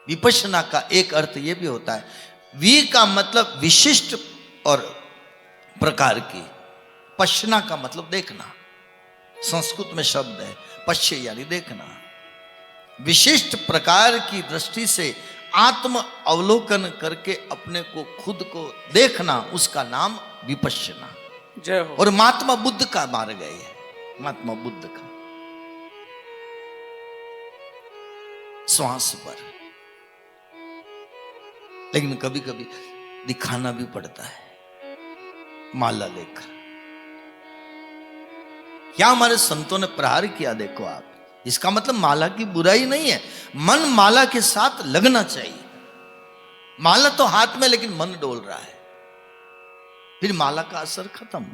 विपश्यना का एक अर्थ यह भी होता है, वी का मतलब विशिष्ट और प्रकार की, पश्यना का मतलब देखना। संस्कृत में शब्द है पश्य यानी देखना। विशिष्ट प्रकार की दृष्टि से आत्म अवलोकन करके अपने को खुद को देखना, उसका नाम विपश्यना। जय हो। और महात्मा बुद्ध का मार्ग है, महात्मा बुद्ध का श्वास पर। लेकिन कभी कभी दिखाना भी पड़ता है माला लेकर। क्या हमारे संतों ने प्रहार किया देखो आप। इसका मतलब माला की बुराई नहीं है, मन माला के साथ लगना चाहिए। माला तो हाथ में, लेकिन मन डोल रहा है, फिर माला का असर खत्म।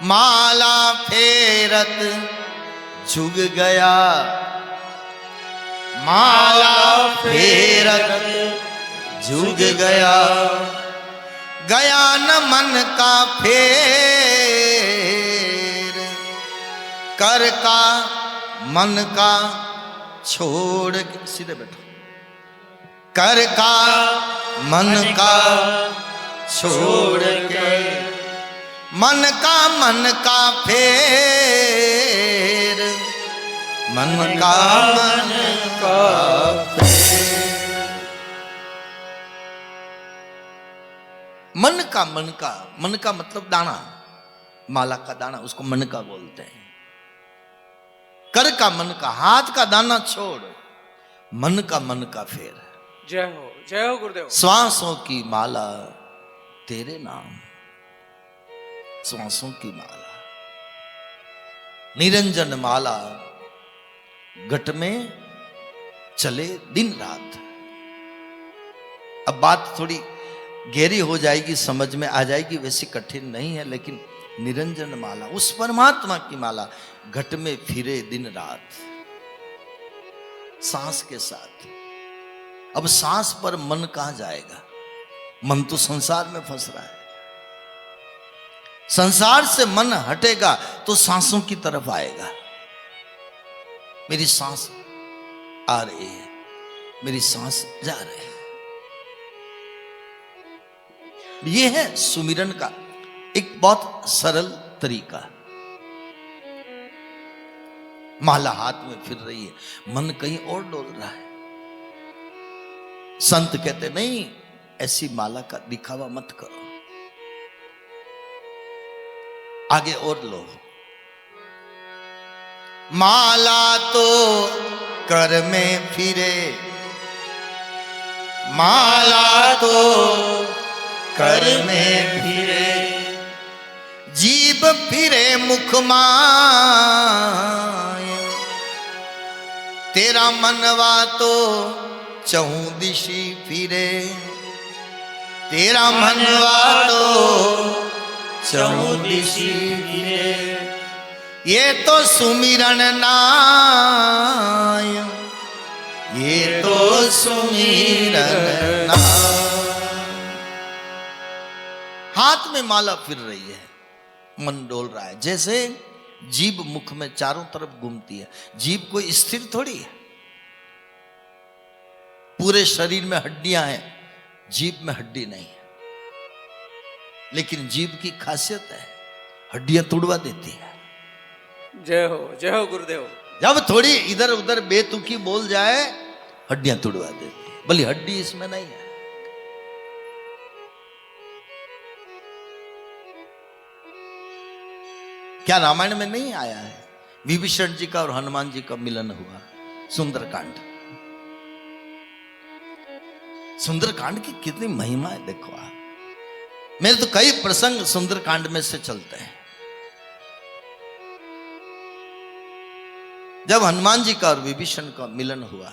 माला फेरत झुक गया, माला फेरत झुक गया, गया न मन का फेर, कर का मन का छोड़ के, सीधे बैठो, कर का मन का छोड़ के, मन का फेर, मन का फेर। मन का मतलब दाना, माला का दाना, उसको मन का बोलते हैं। कर का मन का, हाथ का दाना छोड़, मन का फेर। जय हो गुरुदेव। श्वासों की माला तेरे नाम, श्वासों की माला, निरंजन माला, घट में चले दिन रात। अब बात थोड़ी गहरी हो जाएगी, समझ में आ जाएगी, वैसी कठिन नहीं है, लेकिन निरंजन माला, उस परमात्मा की माला, घट में फिरे दिन रात, सांस के साथ। अब सांस पर मन कहां जाएगा? मन तो संसार में फंस रहा है। संसार से मन हटेगा तो सांसों की तरफ आएगा। मेरी सांस आ रही है, मेरी सांस जा रही है। यह है सुमिरन का एक बहुत सरल तरीका। माला हाथ में फिर रही है, मन कहीं और डोल रहा है। संत कहते नहीं, ऐसी माला का दिखावा मत करो, आगे और लो। माला तो कर में फिरे, माला तो कर में फिरे, जीभ फिरे मुख माय, तेरा मनवा तो चहु दिशी फिरे, तेरा मनवा तो चहु दिशी फिरे। ये तो सुमिरन नाय, ये तो सुमिरन नाय। हाथ में माला फिर रही है, मन डोल रहा है। जैसे जीभ मुख में चारों तरफ घूमती है। जीभ कोई स्थिर थोड़ी है, पूरे शरीर में हड्डियां हैं, जीभ में हड्डी नहीं है। लेकिन जीभ की खासियत है, हड्डियां तुड़वा देती है। जय हो गुरुदेव। जब थोड़ी इधर उधर बेतुकी बोल जाए, हड्डियां तुड़वा देती है। भली हड्डी इसमें नहीं है। क्या रामायण में नहीं आया है? विभीषण जी का और हनुमान जी का मिलन हुआ, सुंदरकांड। सुंदरकांड की कितनी महिमा है देखो आप। मेरे तो कई प्रसंग सुंदरकांड में से चलते हैं। जब हनुमान जी का और विभीषण का मिलन हुआ,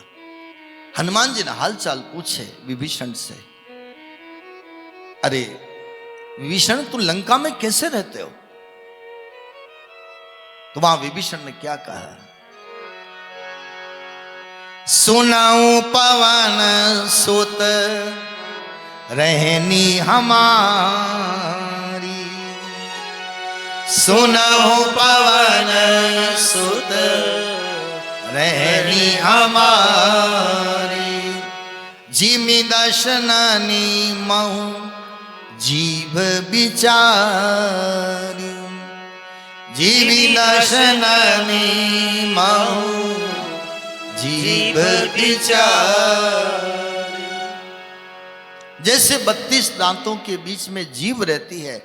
हनुमान जी ने हालचाल पूछे विभीषण से, अरे विभीषण, तुम लंका में कैसे रहते हो? तो वहां विभीषण ने क्या कहा? सुनाऊं पवन सुत रहनी हमारी, सुनाऊं पवन सुत रहनी हमारी, जिमि दर्शनानि महु जीव विचार, जीवि दर्शनानि महु जीव विचार। जैसे 32 दांतों के बीच में जीव रहती है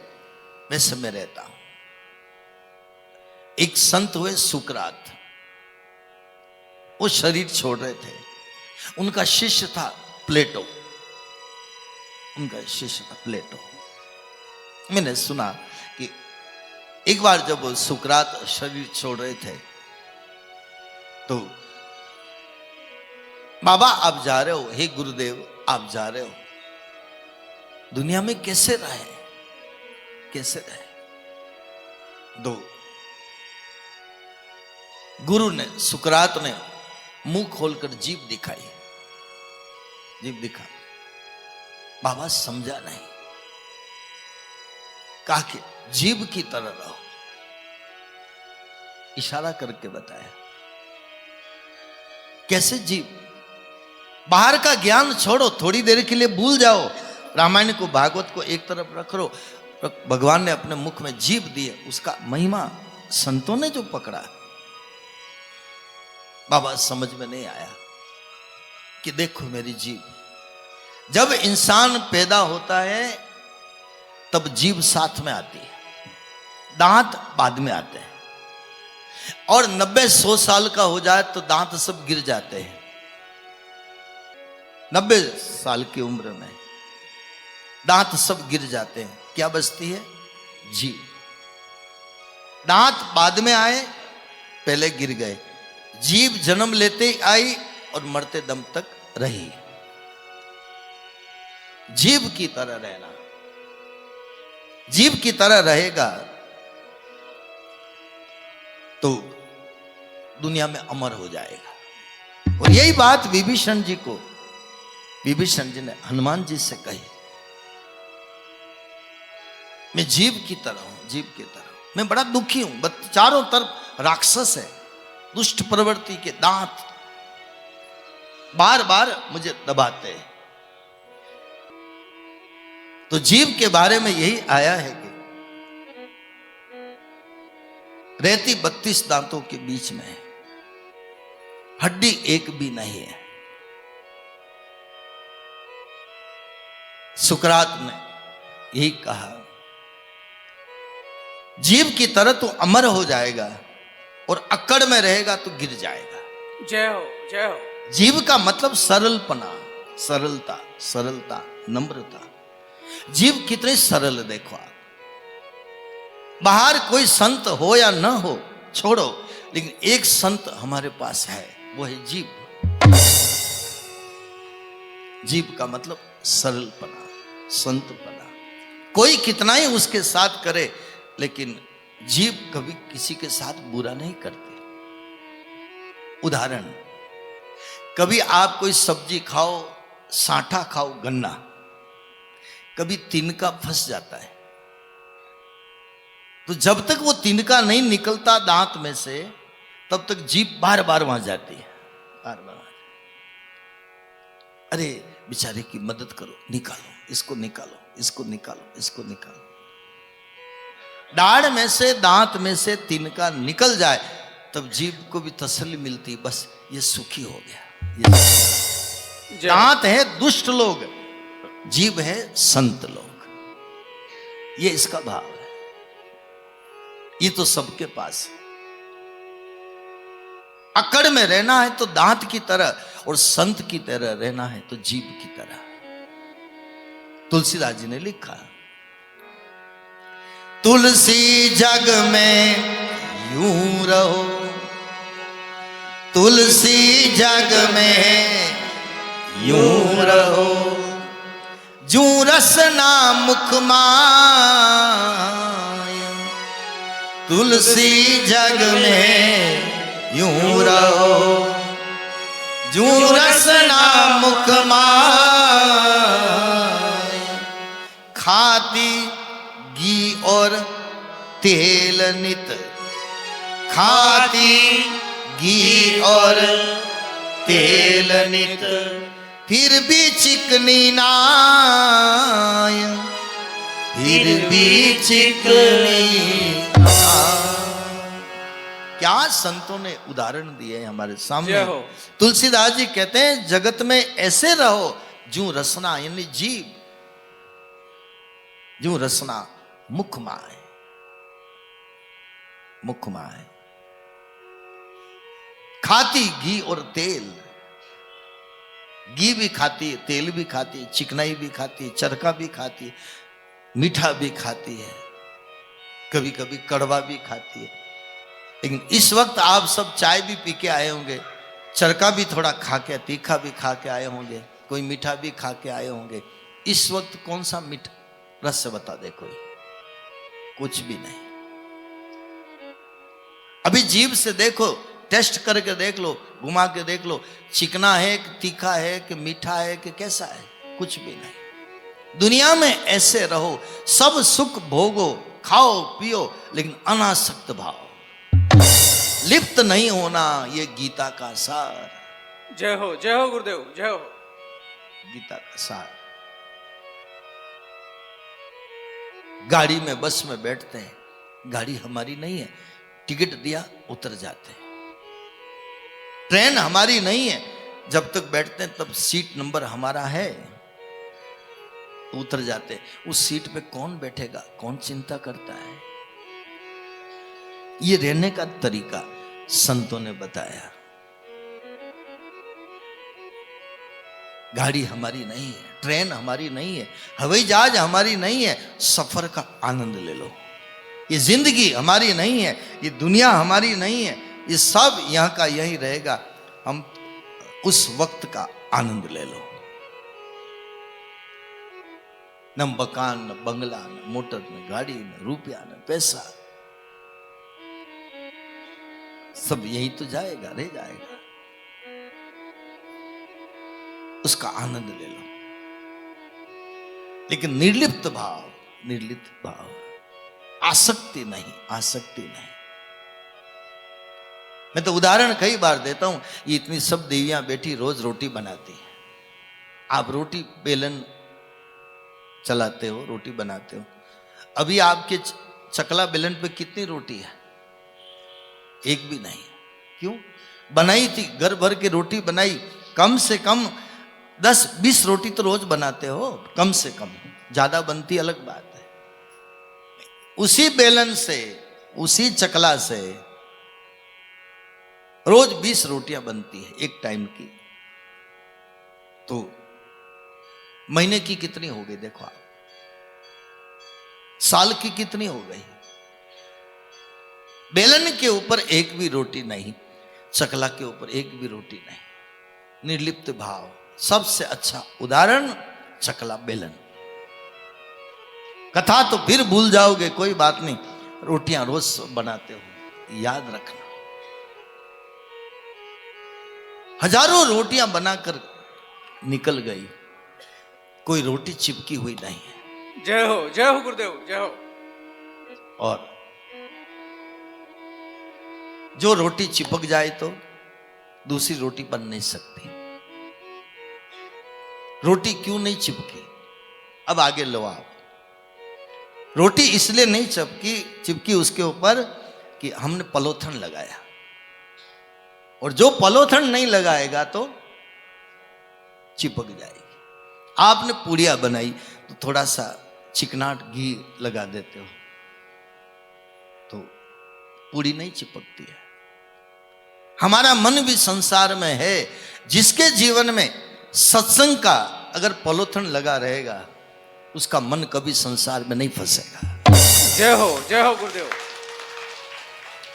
वैसे मैं रहता हूं। एक संत हुए सुकरात, वो शरीर छोड़ रहे थे। उनका शिष्य था प्लेटो, उनका शिष्य था प्लेटो। मैंने सुना कि एक बार जब सुकरात शरीर छोड़ रहे थे तो बाबा आप जा रहे हो, हे गुरुदेव आप जा रहे हो, दुनिया में कैसे रहे, कैसे रहे। दो गुरु ने, सुकरात ने मुंह खोलकर जीभ दिखाई, जीभ दिखाई। बाबा समझा नहीं, कहा कि जीभ की तरह रहो, इशारा करके बताया। कैसे जीभ? बाहर का ज्ञान छोड़ो, थोड़ी देर के लिए भूल जाओ, रामायण को भागवत को एक तरफ रख लो। भगवान ने अपने मुख में जीभ दी है, उसका महिमा संतों ने जो पकड़ा, बाबा समझ में नहीं आया कि देखो मेरी जीभ। जब इंसान पैदा होता है तब जीभ साथ में आती है, दांत बाद में आते हैं, और 90-100 साल का हो जाए तो दांत सब गिर जाते हैं। 90 साल की उम्र में दांत सब गिर जाते हैं, क्या बचती है? जीभ। दांत बाद में आए, पहले गिर गए। जीभ जन्म लेते ही आई और मरते दम तक रही। जीभ की तरह रहना, जीभ की तरह रहेगा तो दुनिया में अमर हो जाएगा। और यही बात विभीषण जी को, विभीषण जी ने हनुमान जी से कही, मैं जीभ की तरह हूं, जीभ की तरह मैं बड़ा दुखी हूं। चारों तरफ राक्षस है, दुष्ट प्रवृत्ति के दांत बार बार मुझे दबाते हैं। तो जीभ के बारे में यही आया है कि रहती 32 दांतों के बीच में हड्डी एक भी नहीं है। सुकरात ने यही कहा, जीभ की तरह तो अमर हो जाएगा और अकड़ में रहेगा तो गिर जाएगा। जय हो, जय हो। जीव का मतलब सरलपना, सरलता, सरलता, नम्रता। जीव कितने सरल है, देखो आप। बाहर कोई संत हो या ना हो छोड़ो, लेकिन एक संत हमारे पास है, वो है जीव। जीव का मतलब सरलपना, संतपना। कोई कितना ही उसके साथ करे, लेकिन जीव कभी किसी के साथ बुरा नहीं करती। उदाहरण, कभी आप कोई सब्जी खाओ, साठा खाओ, गन्ना, कभी तिनका फंस जाता है, तो जब तक वो तिनका नहीं निकलता दांत में से, तब तक जीभ बार बार वहां जाती है, बार बार। अरे बेचारे की मदद करो, निकालो, इसको निकालो, इसको निकालो, इसको निकालो। दाढ़ में से, दांत में से तिनका निकल जाए तब जीभ को भी तसल्ली मिलती, बस ये सुखी हो गया। ये दांत है दुष्ट लोग, जीभ है संत लोग। ये इसका भाव है। ये तो सबके पास है। अकड़ में रहना है तो दांत की तरह, और संत की तरह रहना है तो जीभ की तरह। तुलसीदास जी ने लिखा, तुलसी जग में यूं रहो, तुलसी जग में यूं रहो, जू रसना मुख माया, तुलसी जग में यूं रहो, जू रसना मुख माया, खाती घी और तेल नित, खाती घी और तेल नित, फिर भी चिकनी नाय, फिर भी चिकनी नाय। क्या संतों ने उदाहरण दिए हैं हमारे सामने। जय हो। तुलसीदास जी कहते हैं जगत में ऐसे रहो जू रसना, यानी जीव जू रसना मुख माए, मुख माए खाती घी और तेल, घी भी खाती है, तेल भी खाती है, चिकनाई भी खाती है, चरखा भी खाती है, मीठा भी खाती है, कभी कभी कड़वा भी खाती है। लेकिन इस वक्त आप सब चाय भी पी के आए होंगे, चरखा भी थोड़ा खा के, तीखा भी खा के आए होंगे, कोई मीठा भी खा के आए होंगे। इस वक्त कौन सा मीठा रस से बता दे कोई? कुछ भी नहीं। अभी जीभ से देखो, टेस्ट करके देख लो, घुमा के देख लो, चिकना है कि तीखा है कि मीठा है कि कैसा है, कुछ भी नहीं। दुनिया में ऐसे रहो, सब सुख भोगो, खाओ पियो, लेकिन अनासक्त भाव, लिप्त नहीं होना, ये गीता का सार। जय हो गुरुदेव, जय हो। गीता का सार। गाड़ी में बस में बैठते हैं, गाड़ी हमारी नहीं है, टिकट दिया उतर जाते हैं। ट्रेन हमारी नहीं है, जब तक बैठते हैं तब सीट नंबर हमारा है, तो उतर जाते हैं। उस सीट पे कौन बैठेगा, कौन चिंता करता है? ये रहने का तरीका संतों ने बताया। गाड़ी हमारी नहीं है, ट्रेन हमारी नहीं है, हवाई जहाज हमारी नहीं है, सफर का आनंद ले लो। ये जिंदगी हमारी नहीं है, ये दुनिया हमारी नहीं है, ये सब यहां का यही रहेगा। हम उस वक्त का आनंद ले लो। न मकान, न बंगला, न मोटर, न गाड़ी, न रुपया, न पैसा, सब यही तो जाएगा, रह जाएगा। उसका आनंद ले लो। लेकिन निर्लिप्त भाव, निर्लिप्त भाव, आसक्ति नहीं, आसक्ति नहीं। मैं तो उदाहरण कई बार देता हूं। ये इतनी सब देवियां बैठी रोज रोटी बनाती हैं। आप रोटी बेलन चलाते हो, रोटी बनाते हो। अभी आपके चकला बेलन पे कितनी रोटी है? एक भी नहीं। क्यों? बनाई थी, घर भर के रोटी बनाई, कम से कम 10-20 रोटी तो रोज बनाते हो, कम से कम। ज्यादा बनती अलग बात है। उसी बेलन से, उसी चकला से रोज 20 रोटियां बनती है एक टाइम की। तो महीने की कितनी हो गई देखो आप, साल की कितनी हो गई? बेलन के ऊपर एक भी रोटी नहीं, चकला के ऊपर एक भी रोटी नहीं। निर्लिप्त भाव, सबसे अच्छा उदाहरण चकला बेलन। कथा तो फिर भूल जाओगे, कोई बात नहीं, रोटियां रोज बनाते हो, याद रखना। हजारों रोटियां बनाकर निकल गई, कोई रोटी चिपकी हुई नहीं है। जय हो गुरुदेव, जय हो। और जो रोटी चिपक जाए तो दूसरी रोटी बन नहीं सकती। रोटी क्यों नहीं चिपकी? अब आगे लो आप। रोटी इसलिए नहीं चिपकी उसके ऊपर कि हमने पलोथन लगाया, और जो पलोथन नहीं लगाएगा तो चिपक जाएगी। आपने पूड़ियां बनाई तो थोड़ा सा चिकनाट घी लगा देते हो तो पूड़ी नहीं चिपकती है। हमारा मन भी संसार में है, जिसके जीवन में सत्संग का अगर पलोथन लगा रहेगा उसका मन कभी संसार में नहीं फंसेगा। जय हो गुरुदेव।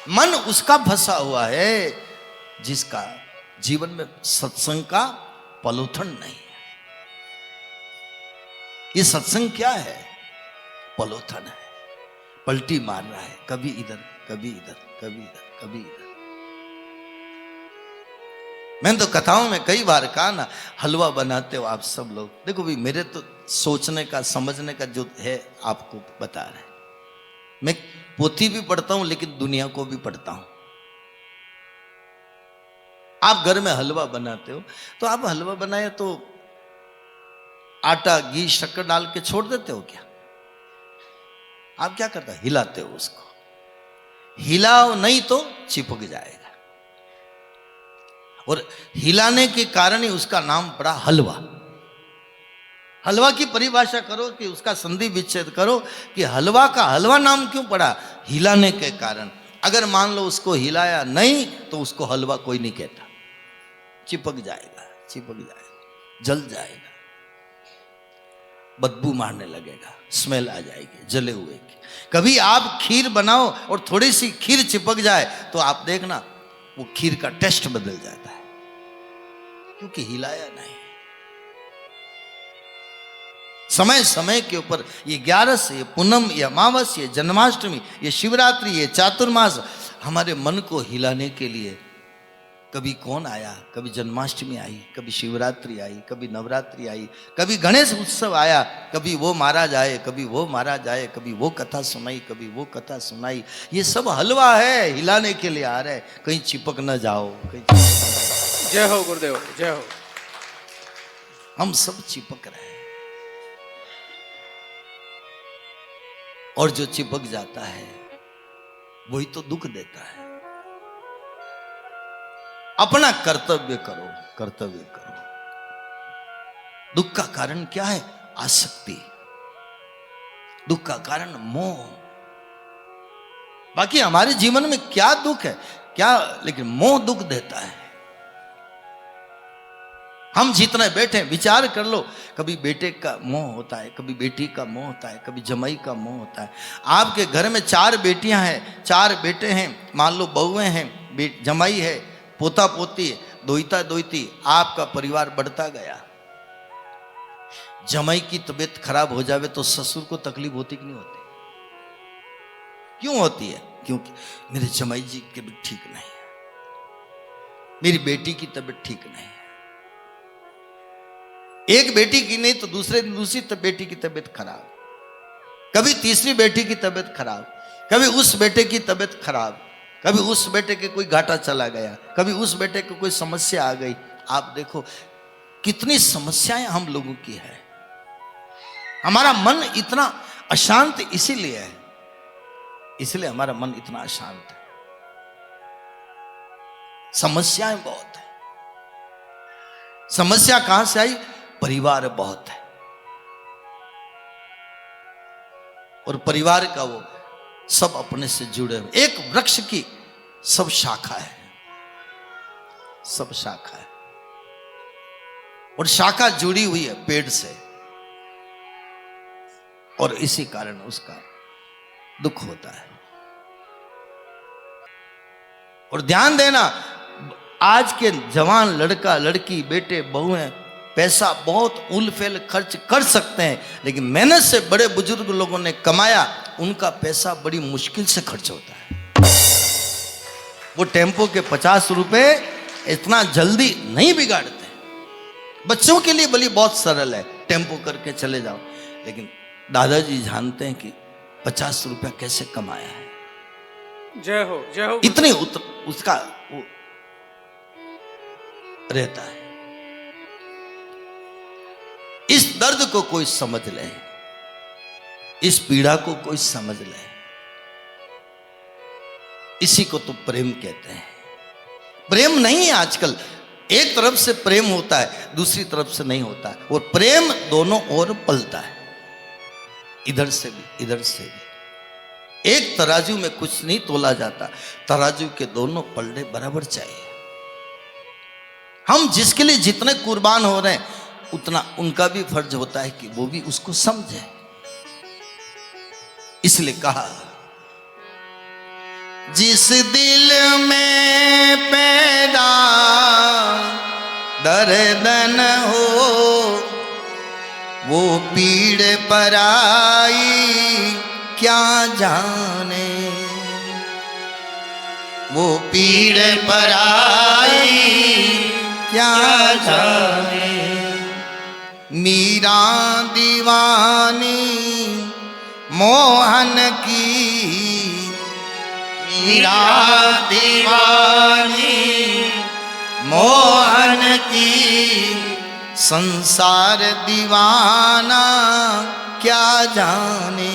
मन उसका फंसा हुआ है जिसका जीवन में सत्संग का पलोथन नहीं है। ये सत्संग क्या है? पलोथन है, पलटी मार रहा है, कभी इधर कभी इधर, कभी इधर कभी इधर। मैंने तो कथाओं में कई बार कहा ना, हलवा बनाते हो आप सब लोग। देखो भाई, मेरे तो सोचने का, समझने का जो है आपको बता रहे। मैं पोथी भी पढ़ता हूं लेकिन दुनिया को भी पढ़ता हूं। आप घर में हलवा बनाते हो तो आप हलवा बनाए तो आटा घी शक्कर डाल के छोड़ देते हो क्या? आप क्या करते हो? हिलाते हो उसको। हिलाओ नहीं तो चिपक जाएगा। और हिलाने के कारण ही उसका नाम पड़ा हलवा। हलवा की परिभाषा करो कि उसका संधि विच्छेद करो कि हलवा का हलवा नाम क्यों पड़ा? हिलाने के कारण। अगर मान लो उसको हिलाया नहीं तो उसको हलवा कोई नहीं कहता। चिपक जाएगा, चिपक जाएगा, जल जाएगा, बदबू मारने लगेगा, स्मेल आ जाएगी जले हुए की। कभी आप खीर बनाओ और थोड़ी सी खीर चिपक जाए तो आप देखना वो खीर का टेस्ट बदल जाता है, क्योंकि हिलाया नहीं। समय समय के ऊपर ये 11 ये पूनम, ये अमावस, ये जन्माष्टमी, ये शिवरात्रि, ये चातुर्मास हमारे मन को हिलाने के लिए। कभी कौन आया, कभी जन्माष्टमी आई, कभी शिवरात्रि आई, कभी नवरात्रि आई, कभी गणेश उत्सव आया, कभी वो मारा जाए, कभी वो मारा जाए, कभी वो कथा सुनाई, कभी वो कथा सुनाई। ये सब हलवा है, हिलाने के लिए आ रहा है, कहीं चिपक न जाओ, कहीं जय हो गुरुदेव, जय हो। हम सब चिपक रहे हैं, और जो चिपक जाता है वही तो दुख देता है। अपना कर्तव्य करो, कर्तव्य करो। दुख का कारण क्या है? आसक्ति। दुख का कारण मोह। बाकी हमारे जीवन में क्या दुख है क्या, लेकिन मोह दुख देता है। हम जितने बैठे विचार कर लो, कभी बेटे का मोह होता है, कभी बेटी का मोह होता है, कभी जमाई का मोह होता है। आपके घर में 4 बेटियां हैं, 4 बेटे हैं, मान लो बहुएं हैं, जमाई है, पोता पोती, दोहिता दोहिती, आपका परिवार बढ़ता गया। जमाई की तबीयत खराब हो जावे तो ससुर को तकलीफ होती कि नहीं होती? क्यों होती है? क्योंकि मेरे जमाई जी की तबीयत ठीक नहीं है, मेरी बेटी की तबीयत ठीक नहीं है। एक बेटी की नहीं तो दूसरी बेटी की तबीयत खराब, कभी तीसरी बेटी की तबीयत खराब, कभी उस बेटे की तबीयत खराब, कभी उस बेटे के कोई घाटा चला गया, कभी उस बेटे को कोई समस्या आ गई। आप देखो कितनी समस्याएं हम लोगों की है। हमारा मन इतना अशांत इसीलिए है, इसलिए हमारा मन इतना अशांत है। समस्याएं बहुत है। समस्या कहां से आई? परिवार बहुत है, और परिवार का वो सब अपने से जुड़े हुए। एक वृक्ष की सब शाखा है, सब शाखा है, और शाखा जुड़ी हुई है पेड़ से, और इसी कारण उसका दुख होता है। और ध्यान देना, आज के जवान लड़का लड़की, बेटे बहुएं पैसा बहुत उलफेल खर्च कर सकते हैं, लेकिन मेहनत से बड़े बुजुर्ग लोगों ने कमाया, उनका पैसा बड़ी मुश्किल से खर्च होता है। वो टेम्पो के 50 रुपए इतना जल्दी नहीं बिगाड़ते। बच्चों के लिए भली बहुत सरल है, टेम्पो करके चले जाओ, लेकिन दादाजी जानते हैं कि 50 रुपया कैसे कमाया है। जय हो, जय हो। इतनी उसका वो रहता है। इस दर्द को कोई समझ ले, इस पीड़ा को कोई समझ ले, इसी को तो प्रेम कहते हैं। प्रेम नहीं है आजकल, एक तरफ से प्रेम होता है, दूसरी तरफ से नहीं होता है, और प्रेम दोनों ओर पलता है, इधर से भी इधर से भी। एक तराजू में कुछ नहीं तोला जाता, तराजू के दोनों पलड़े बराबर चाहिए। हम जिसके लिए जितने कुर्बान हो रहे हैं, उतना उनका भी फर्ज होता है कि वो भी उसको समझे। इसलिए कहा, जिस दिल में पैदा दर्द न हो, वो पीड़ पराई क्या जाने, वो पीड़ पराई क्या जाने। मीरा दीवानी मोहन की, मीरा दीवानी मोहन की, संसार दीवाना क्या जाने,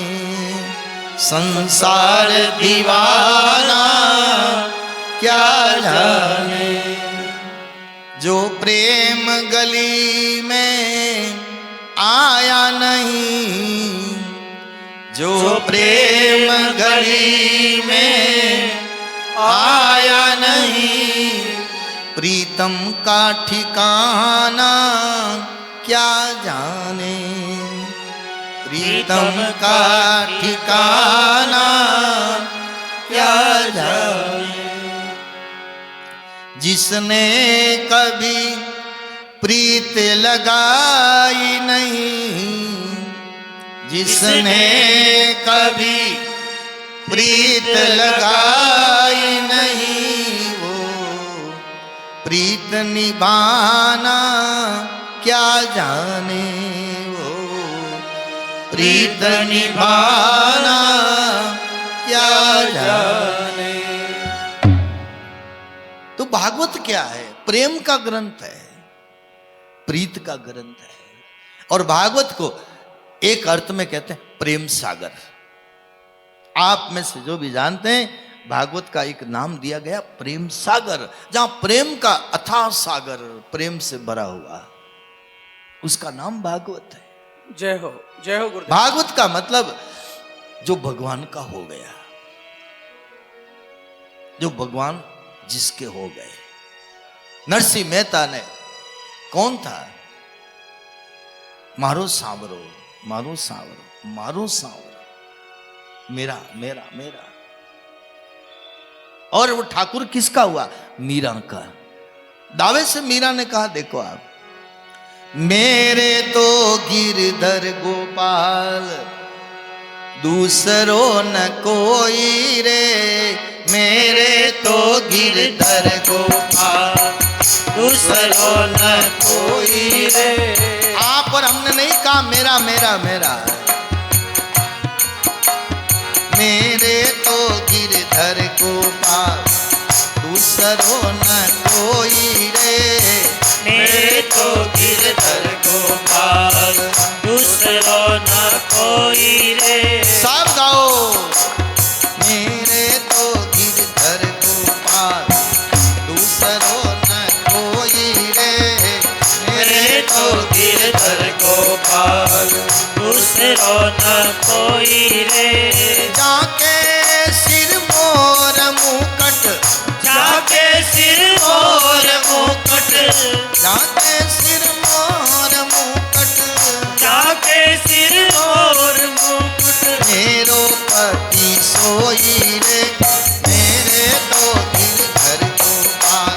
संसार दीवाना क्या जाने। जो प्रेम गली में आया नहीं, जो प्रेम गली में आया नहीं, प्रीतम का ठिकाना क्या जाने, प्रीतम का ठिकाना क्या जाने। जिसने कभी प्रीत लगाई नहीं, जिसने कभी प्रीत लगाई नहीं, वो प्रीत निभाना क्या जाने, वो प्रीत निभाना क्या जाने। तो भागवत क्या है? प्रेम का ग्रंथ है, प्रीत का ग्रंथ है। और भागवत को एक अर्थ में कहते हैं प्रेम सागर। आप में से जो भी जानते हैं, भागवत का एक नाम दिया गया प्रेम सागर, जहां प्रेम का अथाह सागर प्रेम से भरा हुआ, उसका नाम भागवत है। जय हो गुरुदेव। भागवत का मतलब जो भगवान का हो गया, जो भगवान जिसके हो गए। नरसिंह मेहता ने, कौन था? मारो सांवरो, मारो सांवरो, मारो सांवरो, मेरा मेरा मेरा। और वो ठाकुर किसका हुआ? मीरा का। दावे से मीरा ने कहा, देखो आप, मेरे तो गिरधर गोपाल दूसरो न कोई रे, मेरे तो गिरधर गोपाल दूसरो न कोई रे। आप और हमने नहीं कहा मेरा मेरा मेरा, मेरे तो गिरधर गोपाल दूसरो न कोई रे, मेरे तो गिरधर गोपाल दूसरो न कोई रे। सब गाओ, मेरे तो गिरधर गोपाल दूसरो न कोई रे, मेरे तो गिरधर गोपाल दूसरो न कोई रे। जाके सिर मोर मुकट, जाके सिर मोर मुकुट, जाके सिर मोर मुकट, जाके सिर मोर मुकुट, मेरो पति सोई रे, मेरे तो गिरधर गोपाल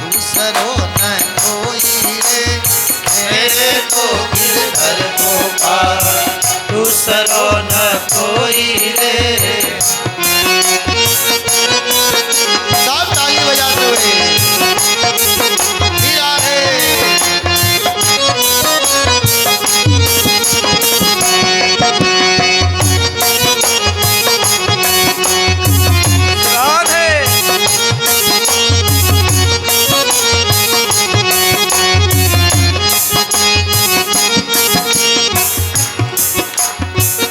दूसरो न कोई रे, मेरे तो गिरधर गोपाल दूसरो न कोई रे। सब ताली बजाते हुए मीरा रे। राधे।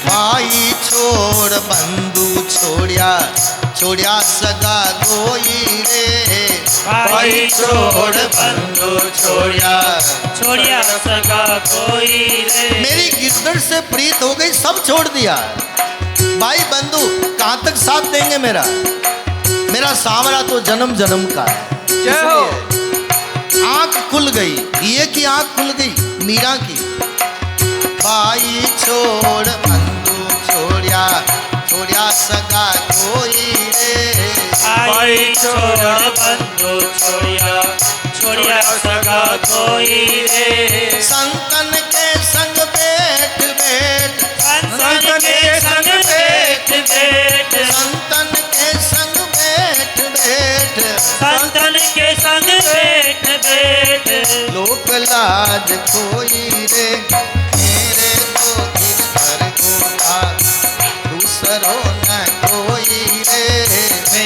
भाई छोड़ बंधु छोड़िया, छोड़िया सगा कोई रे, भाई छोड़ बंधु छोड़िया, छोड़िया सगा कोई रे। मेरी गिरधर से प्रीत हो गई, सब छोड़ दिया। भाई बंधु कहां तक साथ देंगे मेरा? मेरा सांवरा तो जन्म जन्म का है। जय हो। आंख खुल गई, ये की आंख खुल गई मीरा की। भाई छोड़ बंधु छोड़िया, छोड़िया सगा कोई रे, भाई छोड़ बंधु छोड़िया, छोड़िया सगा कोई रे। संतन के संग बैठ बैठ, संतन के संग बैठ बैठ, संतन के संग बैठ बैठ, संतन के संग बैठ बैठ, लोक लाज कोई रे, मेरे तो गिरधर गोपाल दूसरो न कोई रे,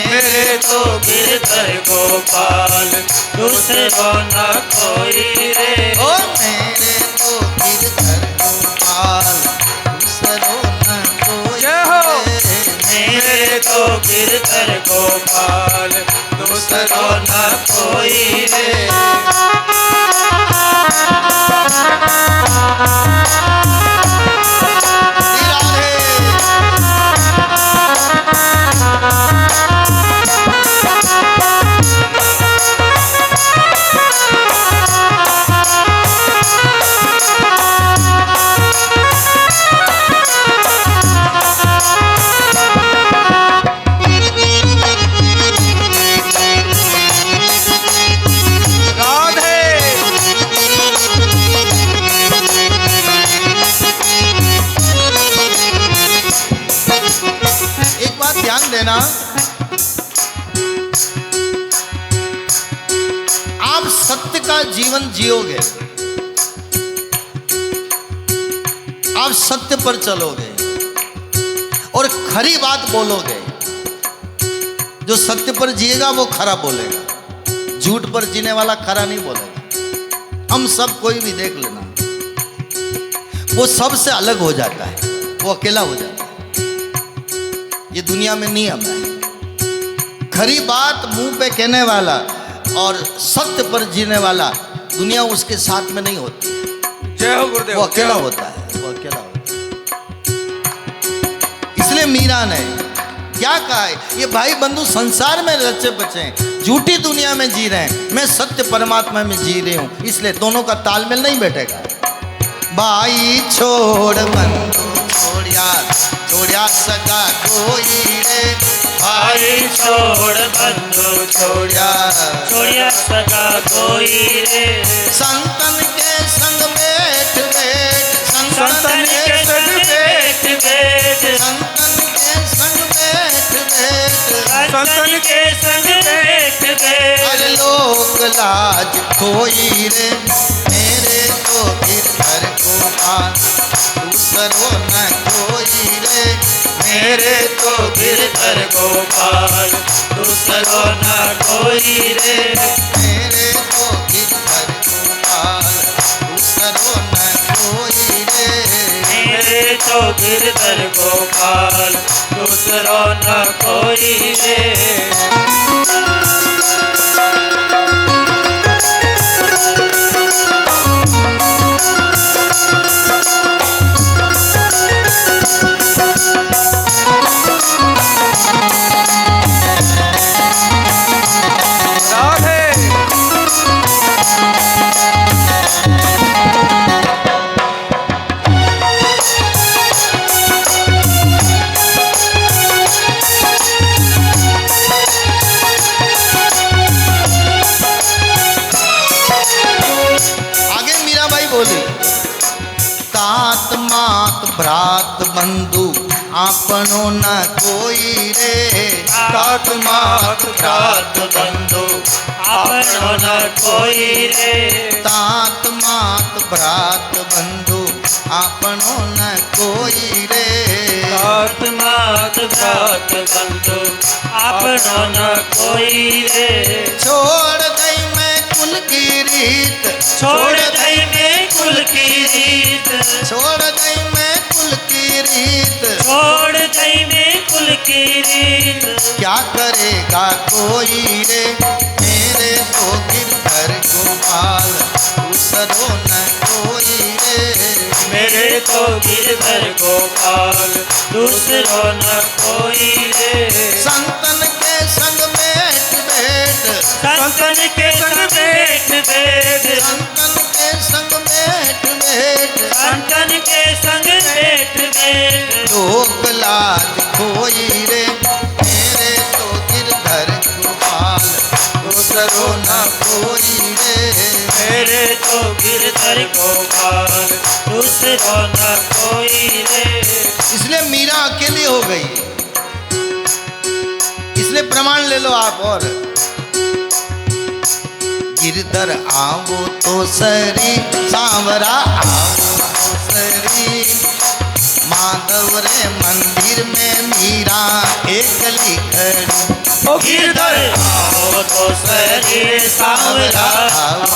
मेरे तो गिरधर गोपाल दूसरो न कोई रे। ओ तो गिरधर गोपाल दूसरो न कोई रे। एक बात ध्यान देना, आप सत्य का जीवन जियोगे, आप सत्य पर चलोगे और खरी बात बोलोगे। जो सत्य पर जिएगा वो खरा बोलेगा, झूठ पर जीने वाला खरा नहीं बोलेगा। हम सब कोई भी देख लेना, वो सबसे अलग हो जाता है, वो अकेला हो जाता है। ये दुनिया में नियम है। खरी बात मुंह पे कहने वाला और सत्य पर जीने वाला दुनिया उसके साथ में नहीं होती। जय हो गुरुदेव। वो अकेला होता है, वो अकेला होता है। इसलिए मीरा ने क्या कहा है, ये भाई बंधु संसार में रचे बचे हैं, झूठी दुनिया में जी रहे हैं, मैं सत्य परमात्मा में जी रही हूं, इसलिए दोनों का तालमेल नहीं बैठेगा। भाई छोड़ बंधु छोड़िया, छोड़िया सगा कोई रे। भाई छोड़ बंधु छोड़िया, छोड़िया सगा कोई रे। संतन के संग बैठ बैठ, संतन के संग बैठ बैठ, संतन के संग बैठ बैठ, संतन के संग बैठ बैठ। अरे लोक लाज खोई रे, मेरे तो गिरधर गोपाल दूसरो न कोई रे। मेरे तो गिरधर गोपाल दूसरो न कोई रे। मेरे तो गिरधर गोपाल दूसरो न कोई रे। मेरे तो गिरधर गोपाल दूसरो न कोई रे। भ्रात बंधु आपनो न कोई रे। तात मात भ्रात बंधु आपनो न कोई रे। तात मात भ्रात बंधु आपनो न कोई रे। तात मात भ्रात बंधु आपनो न कोई रे। छोड़ दई मैं कुल की रीत, छोड़ दई मैं कुल की रीत, छोड़ दई मैं कुल की रीत, छोड़ दई मैं कुल की रीत। क्या करेगा कोई रे, मेरे तो गिरधर गोपाल दूसरो न कोई रे। मेरे तो गिरधर गोपाल दूसरो न कोई रे। संतन के संग बैठ बैठ, संतन के संग बैठ बैठ, संतन के संग बैठ बैठ, संतन के संग बैठ बैठ। लोक लाज खोई रे, मेरे तो गिरधर गोपाल दूसरो न कोई रे। मेरे तो गिरधर गोपाल दूसरो न कोई रे। इसलिए मीरा अकेली हो गई, इसलिए प्रमाण ले लो आप। और गिरधर आवो तो सरी, सांवरा आवो तो सरी, माधव रे मंदिर में मीरा एकली खड़ी। ओ गिरधर गिरधर आओ तो सरी सांवरा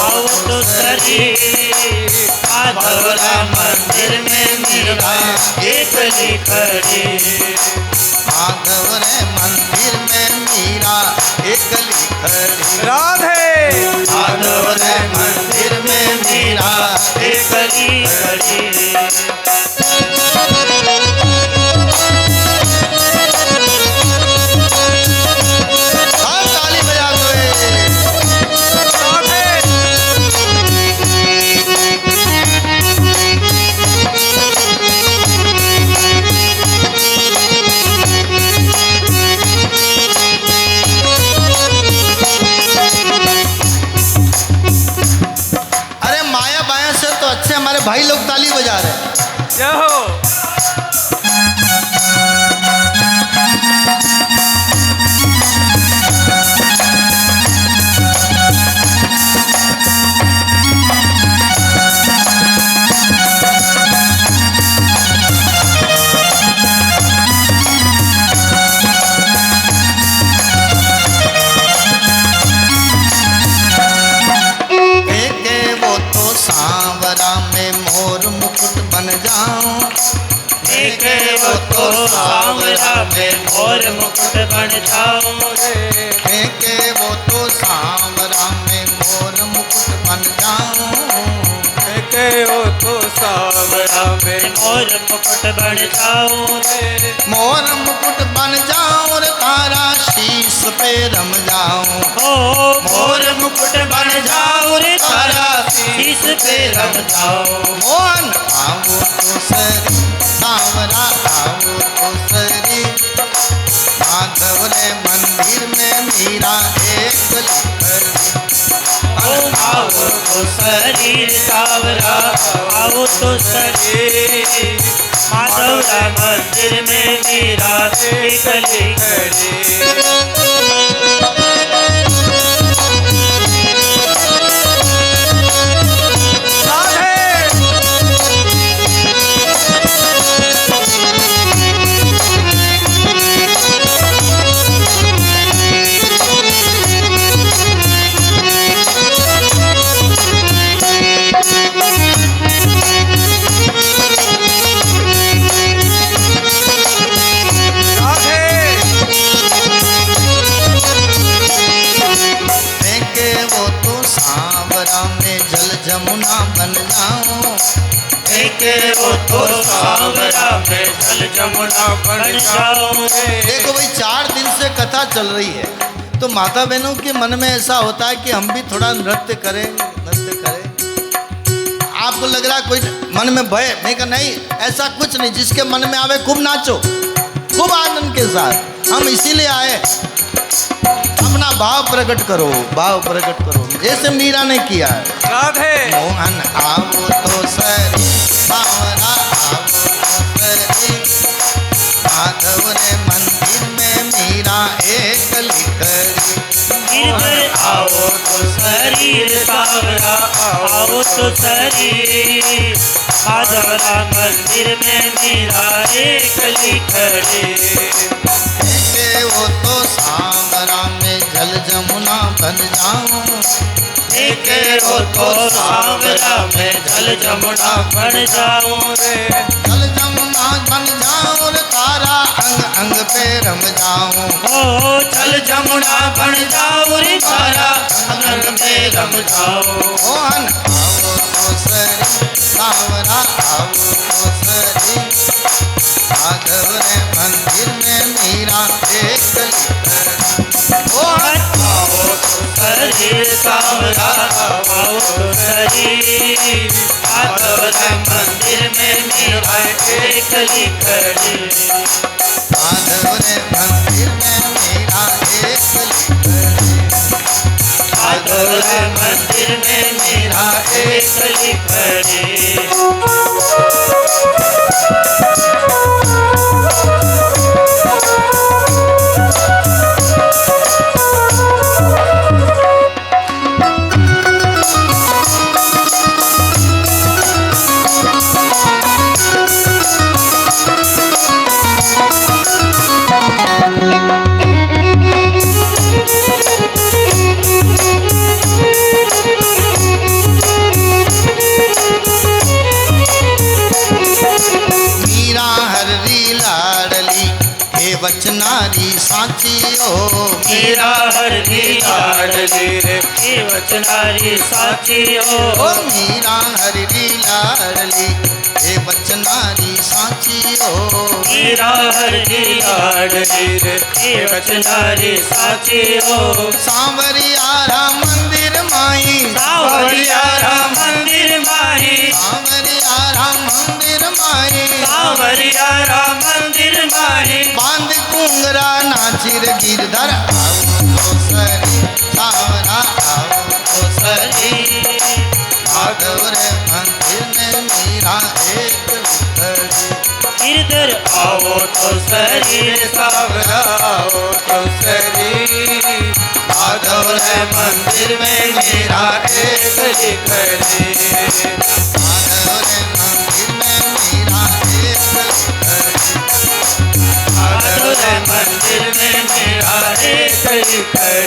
आओ तो सरी माधवरा मंदिर में मीरा एकली खड़ी। माधव रे मंदिर में मीरा एकली खड़ी। राधे माधव रे मंदिर में मीरा एकली खड़ी। हाँ, ताली बजा दो राधे अरे माया बाया से तो अच्छे हमारे भाई लोग ताली बजा रहे हैं। जय हो देखे वो तो सांवरा में मोर मुकुट बन जाऊं। देखे वो तो सांवरा में मोर मुकुट बन जाऊं रे। देखे वो तो सांवरा में मोर मुकुट बन जाऊं। के हो तो सांवरा में मोर मुकुट बन जाऊं रे। मोर मुकुट बन जाऊं रे तारा शीश पे रम जाऊं। ओ मोर मुकुट बन जाऊं रे तारा शीश पे रम जाऊं। मोहन आओ तो सरी सांवरा आओ तो सरी माधव रे मंदिर में मीरा एकली खड़ी। आओ तो शरीर सावरा आओ तो शरीर माधवरा मंदिर में मीरा एकली खड़ी। राधे राधे देखे वो तो सांवरा में जल जमुना बन जाऊं। देखे वो तो सावरा में जल जमुना बन जाऊं रे। देखो भाई 4 दिन से कथा चल रही है तो माता बहनों के मन में ऐसा होता है कि हम भी थोड़ा नृत्य करें नृत्य करें। आपको लग रहा है कोई मन में भय, मैं कहा नहीं, ऐसा कुछ नहीं। जिसके मन में आवे खूब नाचो, खूब आनंद के साथ। हम इसीलिए आए, अपना भाव प्रकट करो, भाव प्रकट करो जैसे मीरा ने किया है। राधे मोहन आओ तो सरी सांवरा आओ तो सरी माधव रे मंदिर में मीरा एकली खड़ी। गिरधर आओ तो शरीर सावरा आओ तो शरीर माधवरा मंदिर में मीरा एकली खड़ी। देखे वो तो सांवरा में जल जमुना बन जाऊं। देखे वो तो सावरा में जल जमुना बन जाऊं रे। जल जमुना बन जाऊं रे तारा अंग अंग पे रम जाऊं। ओ जल जमुना बन जाऊं रे तारा अंग में रम जाऊं। मोहन आओ तो सरी सांवरा आओ तो सरी माधव रे मंदिर में मीरा एकली खड़ी। मोहन आओ तो शरीर सावरा आओ तो शरीर माधवरा मंदिर में मीरा एकली खड़ी। माधव रे मंदिर में मीरा एकली खड़ी। माधवरा मंदिर में मीरा एकली खड़ी। सांची ओ मीरा हर दी लाडली रे हे वचनारी साची ओ ओ मीरा हरी लाडली हे वचनारी सांची ओ मीरा हर दी लाडली रे हे वचनारी साची ओ सांवरियारा मंदिर माई सावरियारा मंदिर माही सांवरियारा मंदिर माई सावरियारा मंदिर माही बांध कुंगरा नाचिर गिरधर आओ तो सरी सावरा आओ तो सरी माधव रे मंदिर में मीरा एक लुथड़ी गिरधर आओ तो शरीर सावरा आओ तो सरी माधव रे मंदिर में मीरा एक लिखली माधव रे मंदिर में मीरा एक लुथड़ी माधुर मंदिर में मेरा एक लिखली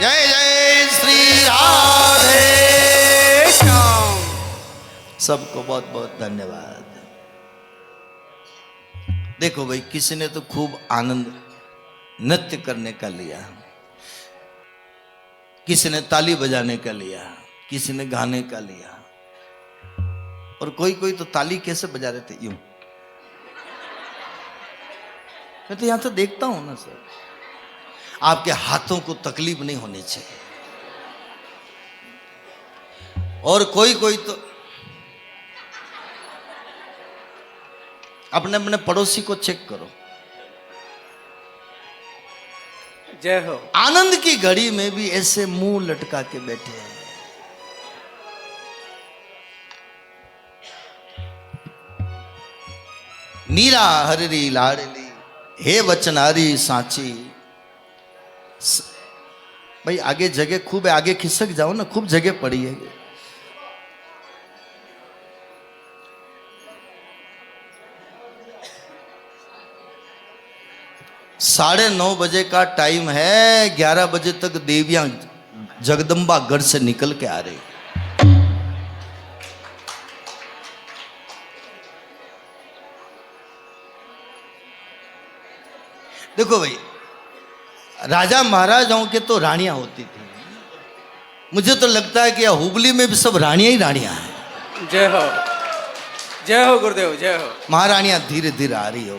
जय जय श्री राधे श्याम। सबको बहुत बहुत धन्यवाद। देखो भाई, किसी ने तो खूब आनंद नृत्य करने का लिया, किसी ने ताली बजाने का लिया, किसी ने गाने का लिया, और कोई कोई तो ताली कैसे बजा रहे थे, यूं। मैं तो यहां तो देखता हूं ना सर, आपके हाथों को तकलीफ नहीं होनी चाहिए। और कोई कोई तो अपने अपने पड़ोसी को चेक करो, जय हो। आनंद की घड़ी में भी ऐसे मुंह लटका के बैठे हैं। मीरा हररी लाडली हे वचनारी सांची। भाई आगे जगह खूब है, आगे खिसक जाओ ना, खूब जगह पड़ी है। साढ़े 9 बजे का टाइम है, 11 बजे तक देवियां जगदम्बा गढ़ से निकल के आ रही। देखो भाई, राजा महाराजाओं के तो रानियां होती थी, मुझे तो लगता है कि हुबली में भी सब रानियां ही रानियां हैं। जय हो गुरुदेव, जय हो। महारानियां धीरे धीरे आ रही हो,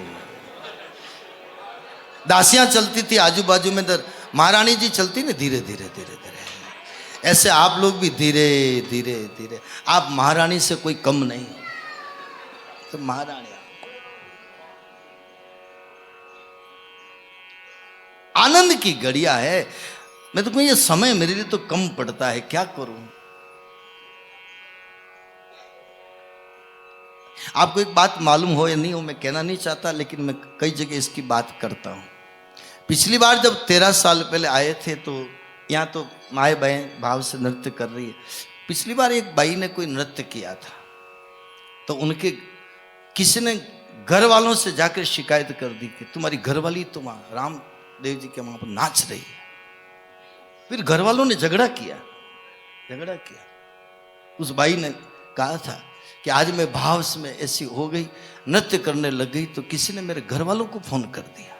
दासियां चलती थी आजू बाजू में, दर महारानी जी चलती ना धीरे धीरे धीरे धीरे। ऐसे आप लोग भी धीरे धीरे धीरे, आप महारानी से कोई कम नहीं, तो महारानी आनंद की घड़िया है। मैं तो कहूं ये समय मेरे लिए तो कम पड़ता है, क्या करूं। आपको एक बात मालूम हो या नहीं हो, मैं कहना नहीं चाहता, लेकिन मैं कई जगह इसकी बात करता हूं। पिछली बार जब 13 साल पहले आए थे तो यहाँ तो माए बहन भाव से नृत्य कर रही है। पिछली बार एक बाई ने कोई नृत्य किया था, तो उनके किसी ने घर वालों से जाकर शिकायत कर दी कि तुम्हारी घरवाली तो वहाँ रामदेव जी के वहाँ पर नाच रही है। फिर घर वालों ने झगड़ा किया। उस बाई ने कहा था कि आज मैं भाव में ऐसी हो गई, नृत्य करने लग गई, तो किसी ने मेरे घर वालों को फोन कर दिया।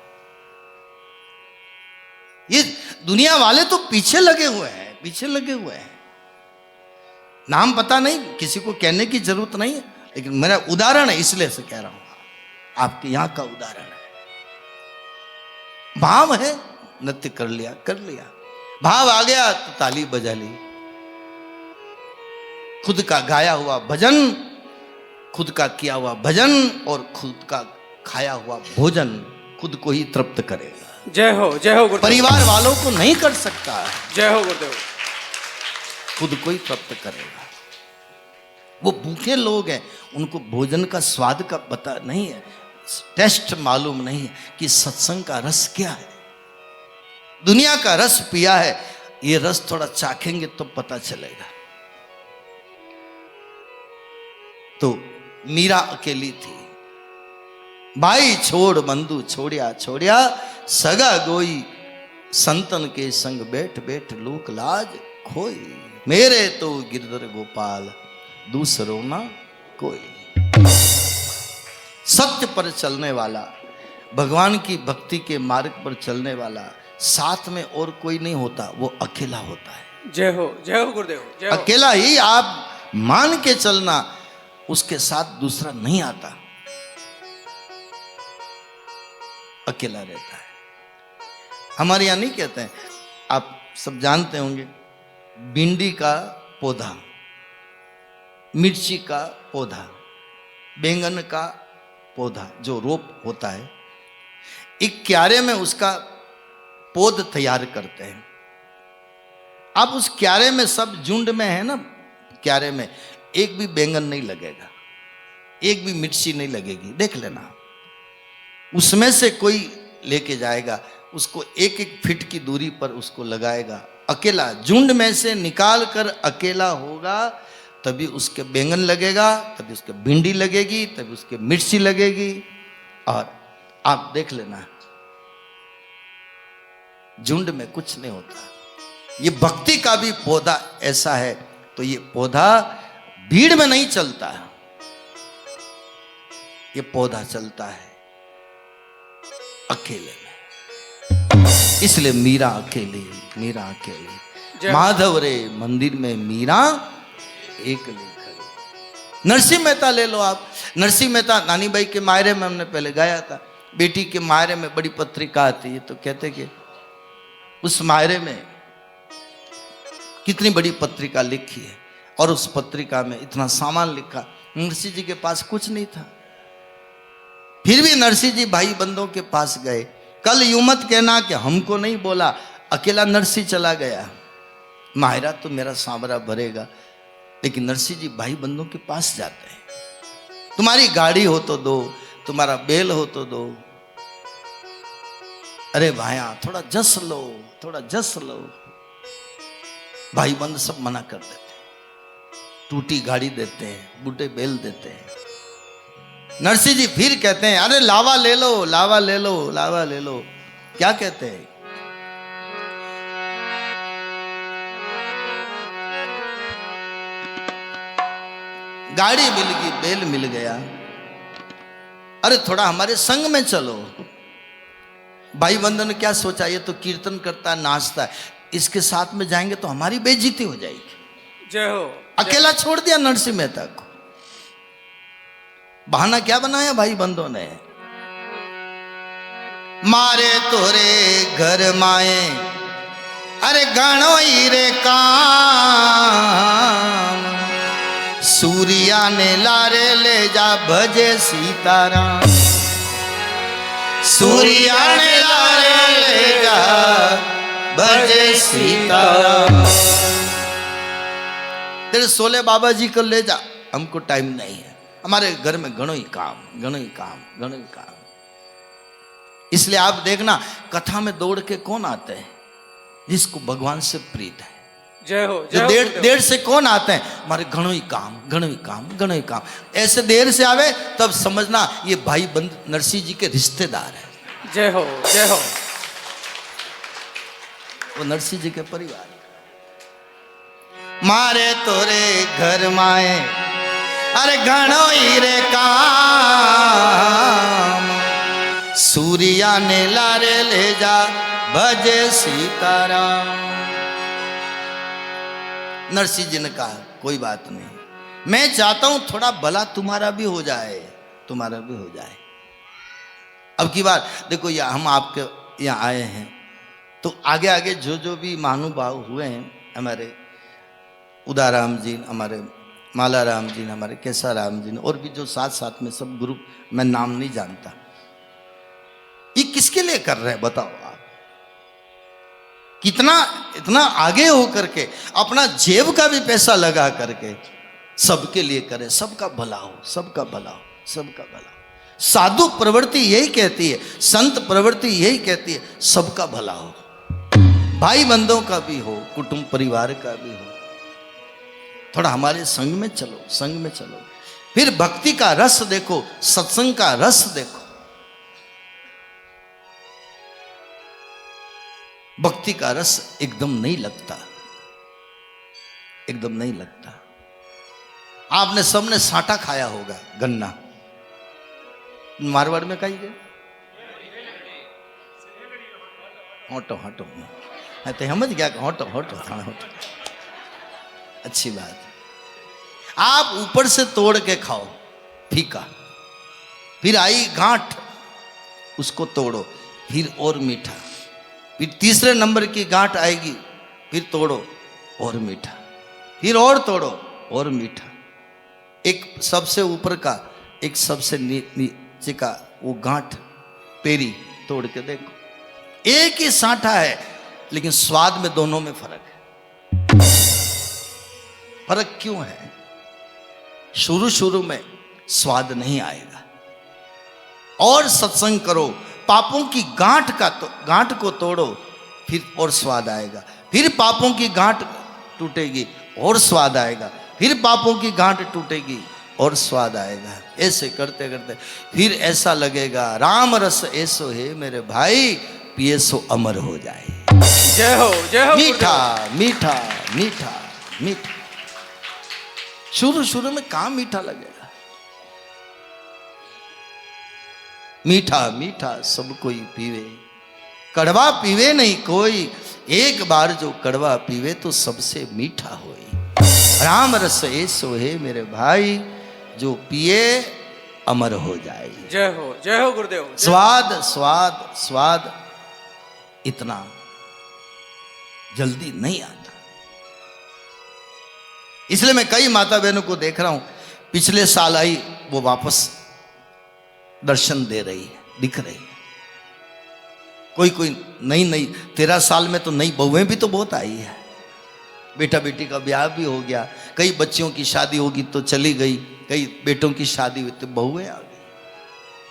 ये दुनिया वाले तो पीछे लगे हुए हैं, नाम पता नहीं, किसी को कहने की जरूरत नहीं है, लेकिन मेरा उदाहरण है इसलिए से कह रहा हूं, आपके यहां का उदाहरण है। भाव है, नृत्य कर लिया, भाव आ गया तो ताली बजा ली। खुद का गाया हुआ भजन, खुद का किया हुआ भजन और खुद का खाया हुआ भोजन खुद को ही तृप्त करेगा। जय हो गुरुदेव। परिवार वालों को नहीं कर सकता। जय हो गुरुदेव। खुद को ही प्राप्त करेगा। वो भूखे लोग हैं, उनको भोजन का स्वाद का पता नहीं है, टेस्ट मालूम नहीं है कि सत्संग का रस क्या है। दुनिया का रस पिया है, ये रस थोड़ा चाखेंगे तो पता चलेगा। तो मीरा अकेली थी, भाई छोड़ बंधु छोड़िया सगा गोई, संतन के संग बैठ लोक लाज खोई, मेरे तो गिरधर गोपाल दूसरों ना कोई। सत्य पर चलने वाला, भगवान की भक्ति के मार्ग पर चलने वाला साथ में और कोई नहीं होता, वो अकेला होता है। जय हो गुरुदेव, जय हो। अकेला ही आप मान के चलना, उसके साथ दूसरा नहीं आता, अकेला रहता है। हमारे यहां नहीं कहते हैं, आप सब जानते होंगे, भिंडी का पौधा, मिर्ची का पौधा, बैंगन का पौधा जो रोप होता है, एक क्यारे में उसका पौध तैयार करते हैं। अब उस क्यारे में सब झुंड में है ना, क्यारे में एक भी बैंगन नहीं लगेगा, एक भी मिर्ची नहीं लगेगी, देख लेना। उसमें से कोई लेके जाएगा, उसको एक एक फीट की दूरी पर उसको लगाएगा, अकेला झुंड में से निकाल कर अकेला होगा, तभी उसके बैंगन लगेगा, तभी उसके भिंडी लगेगी, तभी उसके मिर्ची लगेगी। और आप देख लेना, झुंड में कुछ नहीं होता। ये भक्ति का भी पौधा ऐसा है, तो ये पौधा भीड़ में नहीं चलता, ये पौधा चलता है अकेले में। इसलिए मीरा अकेली, मीरा अकेली, माधव रे मंदिर में मीरा एक खड़ी। नरसिंह मेहता ले लो आप, नरसिंह मेहता नानी बाई के मायरे में हमने पहले गाया था, बेटी के मायरे में बड़ी पत्रिका आती है, तो कहते कि उस मायरे में कितनी बड़ी पत्रिका लिखी है, और उस पत्रिका में इतना सामान लिखा। नरसिंह जी के पास कुछ नहीं था, फिर भी नरसिंह जी भाई बंदों के पास गए। कल यूं मत कहना कि हमको नहीं बोला, अकेला नरसिंह चला गया, मायरा तो मेरा सांवरा भरेगा, लेकिन नरसिंह जी भाई बंदों के पास जाते हैं। तुम्हारी गाड़ी हो तो दो, तुम्हारा बैल हो तो दो, अरे भाया थोड़ा जस लो, थोड़ा जस लो। भाई बंद सब मना कर देते हैं, टूटी गाड़ी देते हैं, बूटे बैल देते हैं। नरसिंह जी फिर कहते हैं, अरे लावा ले लो, लावा ले लो, लावा ले लो। क्या कहते हैं, गाड़ी मिल गई, बैल मिल गया, अरे थोड़ा हमारे संग में चलो। भाई बंधु ने क्या सोचा, ये तो कीर्तन करता है, नाचता है, इसके साथ में जाएंगे तो हमारी बेइज्जती हो जाएगी। जय हो। अकेला छोड़ दिया नरसिंह मेहता को। बहाना क्या बनाया भाई बंधुओं ने, मारे तोरे घर माए, अरे गणो रे काम, सूर्या ने लारे ले जा भजे सीताराम, सूर्या ने लारे ले जा भजे सीताराम। तेरे सोले बाबा जी को ले जा, हमको टाइम नहीं है, हमारे घर में घणो ही काम, घणो ही काम, घणो ही काम। इसलिए आप देखना, कथा में दौड़ के कौन आते हैं, जिसको भगवान से प्रीत है। जय हो। जो देर से कौन आते हैं, हमारे घणो ही काम, घणो ही काम, घणो ही काम। ऐसे देर से आवे तब समझना ये भाई बंद नरसिंह जी के रिश्तेदार है। जय हो, जय हो। वो नरसिंह जी के परिवार। मारे तोरे घर माए, अरे घणो ही रे काम, सूर्या ने लारे ले जा भजे सीताराम। नरसिंह जी ने कहा, कोई बात नहीं, मैं चाहता हूं थोड़ा भला तुम्हारा भी हो जाए, तुम्हारा भी हो जाए। अब की बार देखो, या हम आपके यहाँ आए हैं, तो आगे आगे जो जो भी महानुभाव हुए हैं, हमारे उदाराम जी, हमारे मालाराम जी, हमारे केसाराम जी, और भी जो साथ साथ में सब ग्रुप, मैं नाम नहीं जानता, ये किसके लिए कर रहे हैं बताओ आप? कितना इतना आगे हो करके, अपना जेब का भी पैसा लगा करके सबके लिए करे, सबका भला हो, सबका भला हो, सबका भला हो। साधु प्रवृत्ति यही कहती है, संत प्रवृत्ति यही कहती है, सबका भला हो, भाई बंधुओं का भी हो, कुटुंब परिवार का भी हो। थोड़ा हमारे संग में चलो, संग में चलो। फिर भक्ति का रस देखो, सत्संग का रस देखो। भक्ति का रस एकदम नहीं लगता, एकदम नहीं लगता। आपने सबने साटा खाया होगा, गन्ना, मारवाड़ में खाइए, होटो होटो तो समझ गया होटो होटो थाने होटो। अच्छी बात है। आप ऊपर से तोड़ के खाओ फीका, फिर आई गांठ, उसको तोड़ो, फिर और मीठा, फिर तीसरे नंबर की गांठ आएगी, फिर तोड़ो और मीठा, फिर और तोड़ो और मीठा। एक सबसे ऊपर का, एक सबसे नीचे का वो गांठ पेरी तोड़ के देखो, एक ही सांठा है लेकिन स्वाद में दोनों में फर्क है। फर्क क्यों है? शुरू शुरू में स्वाद नहीं आएगा, और सत्संग करो, पापों की गांठ को तोड़ो, फिर और स्वाद आएगा, फिर पापों की गांठ टूटेगी और स्वाद आएगा, फिर पापों की गांठ टूटेगी और स्वाद आएगा। ऐसे करते करते फिर ऐसा लगेगा राम रस ऐसो है मेरे भाई, पिए सो अमर हो जाए। जय हो मीठा मीठा मीठा मीठा। शुरू शुरू में कहां मीठा लगेगा? मीठा मीठा सब कोई पीवे, कड़वा पीवे नहीं कोई, एक बार जो कड़वा पीवे तो सबसे मीठा होए। राम रस ऐसो है मेरे भाई, जो पिए अमर हो जाए। जय हो गुरुदेव। स्वाद स्वाद स्वाद इतना जल्दी नहीं आता। इसलिए मैं कई माता बहनों को देख रहा हूं, पिछले साल आई वो वापस दर्शन दे रही है, दिख रही है। कोई नई 13 साल में तो नई बहुएं भी तो बहुत आई है। बेटा बेटी का ब्याह भी हो गया, कई बच्चियों की शादी होगी तो चली गई, कई बेटों की शादी हुई तो बहुएं आ गई।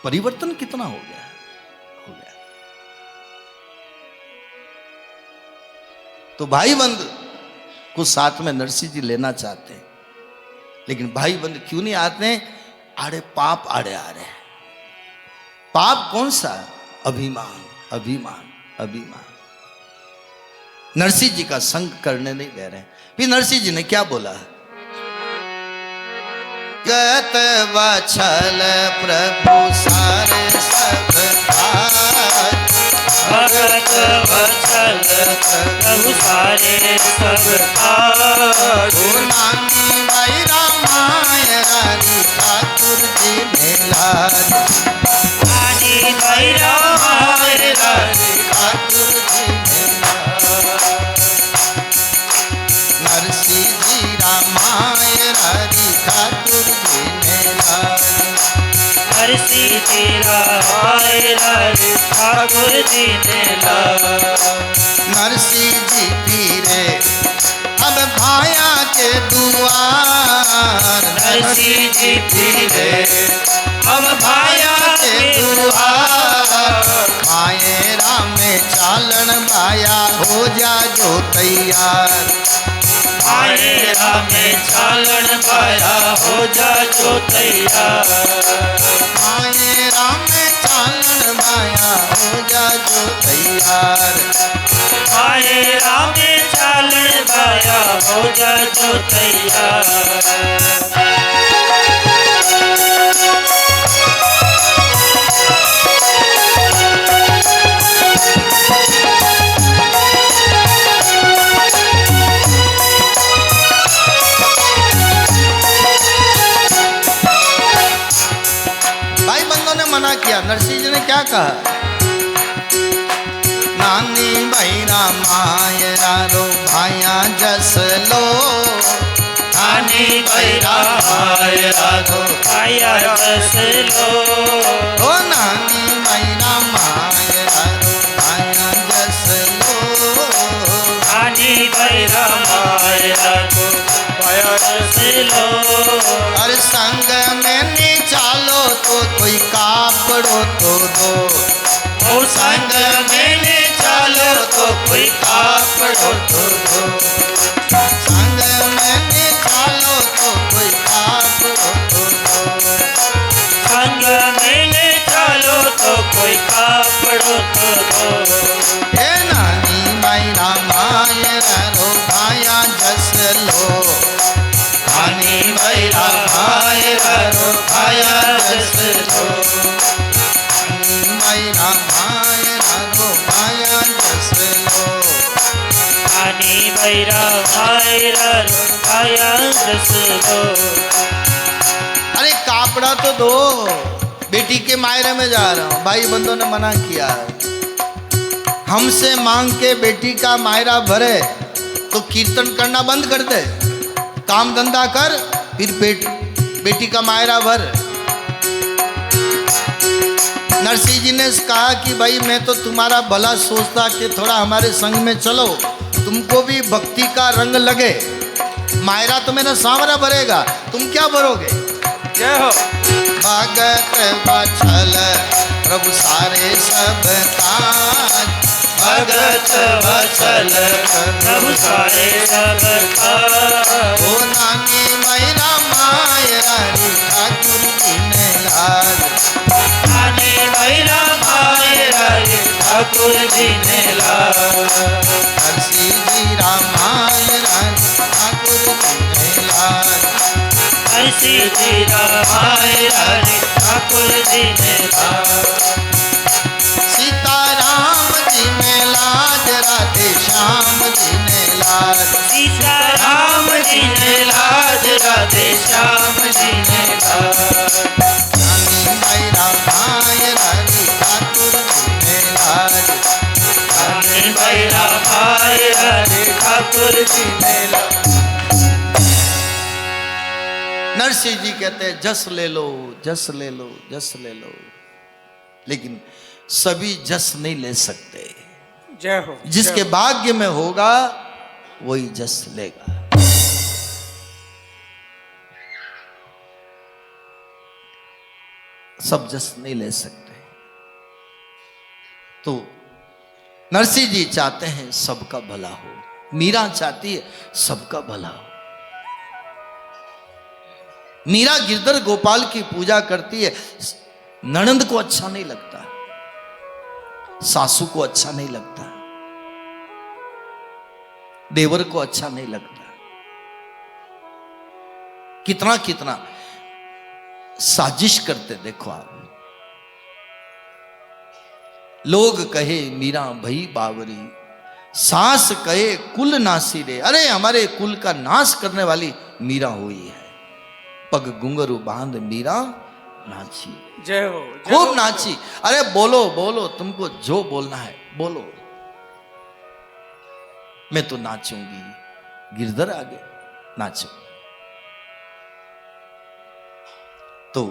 परिवर्तन कितना हो गया। तो भाई बंद को साथ में नरसिंह जी लेना चाहते हैं, लेकिन भाई बंद क्यों नहीं आते हैं? आड़े पाप आड़े आ रहे हैं। पाप कौन सा? अभिमान अभिमान अभिमान। नरसिंह जी का संग करने नहीं दे रहे। फिर नरसिंह जी ने क्या बोला? गत वछल प्रभु सारे सब भगत वत्सल प्रभु सारे सब नानी भाई रामाय रानी ठाकुर जी ने लाज, नानी भाई रामाय रानी ठाकुर जी ने लाज। नरसिंह जी रामाय रानी ठाकुर जी ने लाज, नरसिंह जी रामाय रानी ठाकुर जी ने लाज। नरसिंह जी पीरे अब भाया के दुआर, नरसिंह जी पीरे अब भाया के दुआर। आए राम चालन भाया हो जा जो तैयार, आए राम चालन पाया हो जा जो तैयार। आए राम चालन भाया हो जा जो तैयार। आए राम चालन पाया हो जा जो तैयार। मना किया। नरसिंह जी ने क्या कहा? नानी भाई रामाय रो भाया जस लो, नानी भाई रामाय रो भाया जस लो। ओ नानी भाई रामाय रो भाया जस लो, नानी भाई रामाय रो भाया जस लो। हर संग में नी चालो तो कोई कापड़ो तो दो, ओ संग में नी चालो तो कोई कापड़ो तो दो। संग में नी चालो तो कोई कापड़ो तो दो, संग में नी चालो तो कोई कापड़ो तो दो। हे नानी भाई रामाय रो भाया जस लो, नानी भाई रामाय रो भाया जस लो। नानी भाई रामाय रो भाया जस बैरा मायरा आया जस दो। अरे कापड़ा तो दो, बेटी के मायरे में जा रहा हूं, भाई बंधुओं ने मना किया है। हमसे मांग के बेटी का मायरा भरे तो कीर्तन करना बंद कर दे, काम धंधा कर, फिर बेटी का मायरा भर। नरसिंह जी ने कहा कि भाई मैं तो तुम्हारा भला सोचता कि थोड़ा हमारे संग में चलो, तुमको भी भक्ति का रंग लगे। मायरा तो मेरा सांवरा भरेगा, तुम क्या भरोगे? जय हो। भगत बछल प्रभु सारे सब काज, भगत वत्सल प्रभु सारे सब काज। ओ नानी मैरा मायरा रे ठाकुर दिन लाल। नानी मैरा मायरा रे ठाकुर दिन लाल। नरसिंह जी रामायरा ठाकुर दिन लाल। नरसिंह जी रामायरा रे ठाकुर दिन लाल। सीताराम जी ने लाज, राधे श्याम जी ने लाज। सीताराम जी ने लाज, राधे श्याम जी ने लाज। नानी मैरा मायरा रे ठाकुर जी ने लाज। नानी मैरा मायरा रे ठाकुर जी ने लाज। नरसिंह जी कहते हैं जस ले लो, जस ले लो, जस ले लो, लेकिन सभी जस नहीं ले सकते। जय हो। जिसके भाग्य में होगा वही जस लेगा। सब जस नहीं ले सकते। तो नरसिंह जी चाहते हैं सबका भला हो, मीरा चाहती है सबका भला हो। मीरा गिरधर गोपाल की पूजा करती है, ननंद को अच्छा नहीं लगता, सासू को अच्छा नहीं लगता, देवर को अच्छा नहीं लगता। कितना कितना साजिश करते देखो आप। लोग कहे मीरा भई बावरी, सास कहे कुल नासी रे। अरे हमारे कुल का नाश करने वाली मीरा हुई है। पग घुंघरू बांध मीरा नाची। जय हो। खूब नाची। अरे बोलो बोलो, तुमको जो बोलना है बोलो, मैं तो नाचूंगी। गिरधर आगे नाचो। तो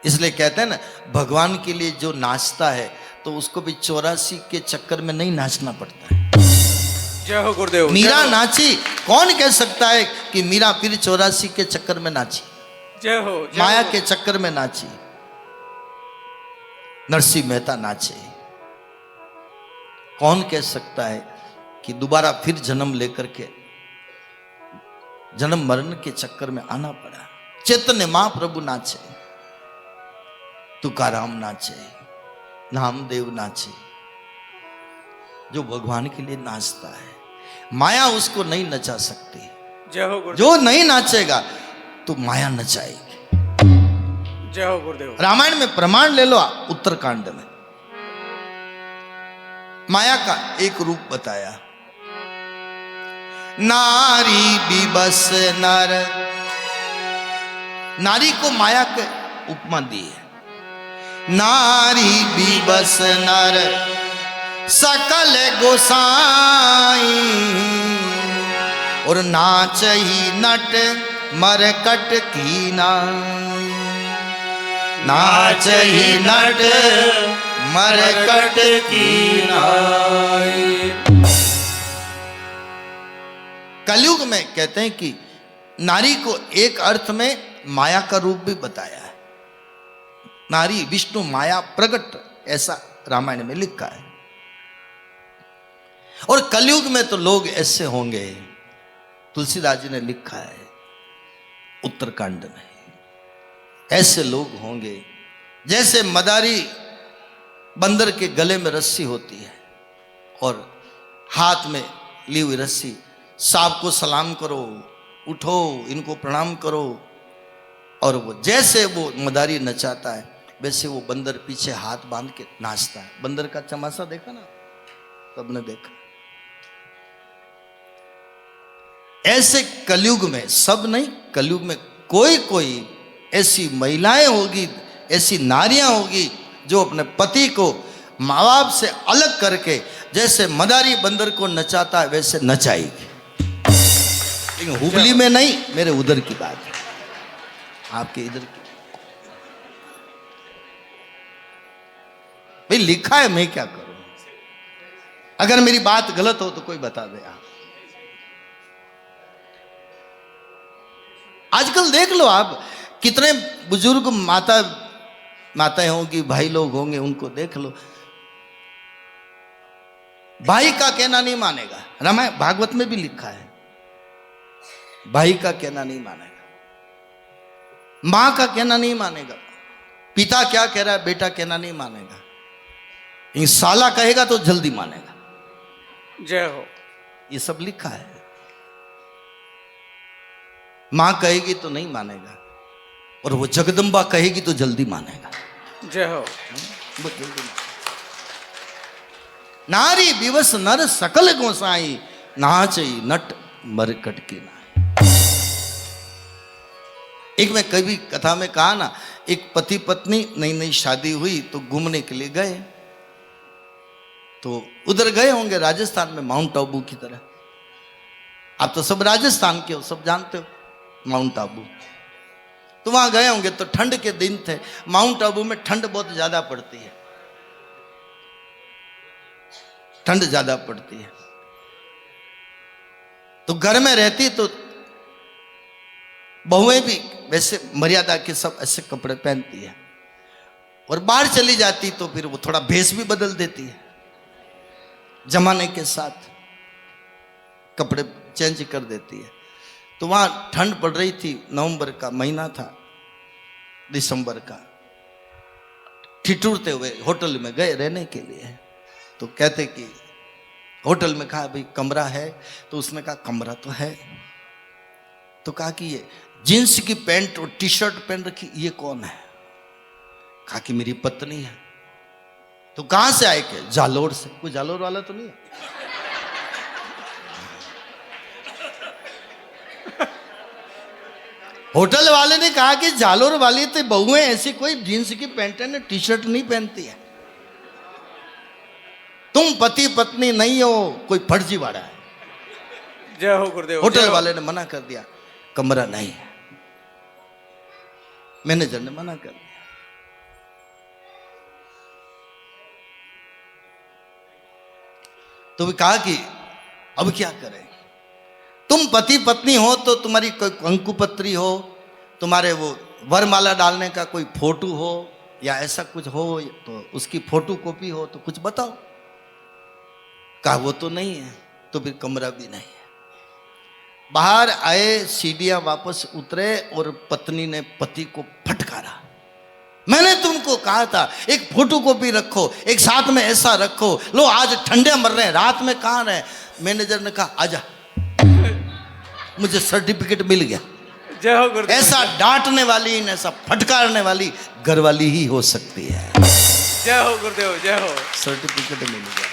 इसलिए कहते हैं ना, भगवान के लिए जो नाचता है तो उसको भी 84 के चक्कर में नहीं नाचना पड़ता है। जय हो गुरुदेव। मीरा नाची, कौन कह सकता है कि मीरा फिर 84 के चक्कर में नाची, जय हो। माया के चक्कर में नाची। नरसिंह मेहता नाचे। कौन कह सकता है कि दोबारा फिर जन्म लेकर के जन्म मरण के चक्कर में आना पड़ा। चैतन्य महाप्रभु नाचे, तुकाराम नाचे, नामदेव नाचे। जो भगवान के लिए नाचता है, माया उसको नहीं नचा सकती। जय हो गुरुदेव। जो नहीं नाचेगा तो माया नचाएगी। जय हो गुरुदेव। रामायण में प्रमाण ले लो, उत्तरकांड में माया का एक रूप बताया। नारी बिबस नर, नारी को माया के उपमा दी है। नारी बिबस नर सकल गोसाई, और नाच ही नट मरकट की नाई। नाच ही नट मरकट की नाई। कलयुग में कहते हैं कि नारी को एक अर्थ में माया का रूप भी बताया है। नारी विष्णु माया प्रकट, ऐसा रामायण में लिखा है। और कलयुग में तो लोग ऐसे होंगे, तुलसीदास जी ने लिखा है उत्तरकांड में, ऐसे लोग होंगे जैसे मदारी बंदर के गले में रस्सी होती है और हाथ में ली हुई रस्सी, सांप को सलाम करो, उठो, इनको प्रणाम करो, और वो जैसे वो मदारी नचाता है वैसे वो बंदर पीछे हाथ बांध के नाचता है। बंदर का तमाशा देखा ना, सबने देखा। ऐसे कलयुग में, सब नहीं, कलयुग में कोई कोई ऐसी महिलाएं होगी, ऐसी नारियां होगी जो अपने पति को माँ बाप से अलग करके जैसे मदारी बंदर को नचाता है वैसे नचाएगी। लेकिन हुबली में नहीं, मेरे उधर की बात है, आपके इधर की। भाई लिखा है, मैं क्या करूं? अगर मेरी बात गलत हो तो कोई बता दे आप। आजकल देख लो आप, कितने बुजुर्ग माताएं होंगी, भाई लोग होंगे, उनको देख लो, भाई का कहना नहीं मानेगा। रामायण भागवत में भी लिखा है, भाई का कहना नहीं मानेगा, मां का कहना नहीं मानेगा, पिता क्या कह रहा है बेटा कहना नहीं मानेगा, इन साला कहेगा तो जल्दी मानेगा। जय हो। ये सब लिखा है। मां कहेगी तो नहीं मानेगा, और वो जगदम्बा कहेगी तो जल्दी मानेगा। जय हो। वो जल्दी मानेगा। नारी विवश नर सकल गोसाई, नाचई नट मरकट की नाई। एक मैं कभी कथा में कहा ना, एक पति पत्नी नई नई शादी हुई तो घूमने के लिए गए, तो उधर गए होंगे राजस्थान में, माउंट आबू की तरह। आप तो सब राजस्थान के हो, सब जानते हो माउंट आबू। तो वहां गए होंगे तो ठंड के दिन थे, माउंट आबू में ठंड बहुत ज्यादा पड़ती है, ठंड ज्यादा पड़ती है। तो घर में रहती तो बहुएं भी वैसे मर्यादा के सब ऐसे कपड़े पहनती है, और बाहर चली जाती तो फिर वो थोड़ा भेष भी बदल देती है, जमाने के साथ कपड़े चेंज कर देती है। तो वहां ठंड पड़ रही थी, नवंबर का महीना था, दिसंबर का। ठिठुरते हुए होटल में गए रहने के लिए, तो कहते कि होटल में कहा भाई कमरा है, तो उसने कहा कमरा तो है। तो कहा कि ये जींस की पैंट और टी शर्ट पहन रखी, ये कौन है? कहा कि मेरी पत्नी है। तो कहां से आए? के जालोर से। कोई जालोर वाला तो नहीं है? होटल वाले ने कहा कि जालोर वाली तो बहुएं ऐसी कोई जींस की पैंट है टी शर्ट नहीं पहनती है, तुम पति पत्नी नहीं हो, कोई फर्जीवाड़ा है। जय हो गुरुदेव। होटल वाले ने मना कर दिया, कमरा नहीं है। मैनेजर ने मना कर दिया। तो भी कहा कि अब क्या करें? तुम पति पत्नी हो तो तुम्हारी कोई कंकुपत्री हो, तुम्हारे वो वरमाला डालने का कोई फोटो हो या ऐसा कुछ हो, तो उसकी फोटो कॉपी हो तो कुछ बताओ। कहा वो तो नहीं है। तो फिर कमरा भी नहीं है। बाहर आए, सीढ़ियां वापस उतरे और पत्नी ने पति को फटकारा, मैंने तुमको कहा था एक फोटो कॉपी रखो, एक साथ में ऐसा रखो, लो आज ठंडे मर रहे हैं, रात में कहां रहे? मैनेजर ने कहा आजा, मुझे सर्टिफिकेट मिल गया। जय हो गुरुदेव। ऐसा डांटने वाली, ऐसा फटकारने वाली घरवाली ही हो सकती है। जय हो गुरुदेव। जय हो। सर्टिफिकेट मिल गया।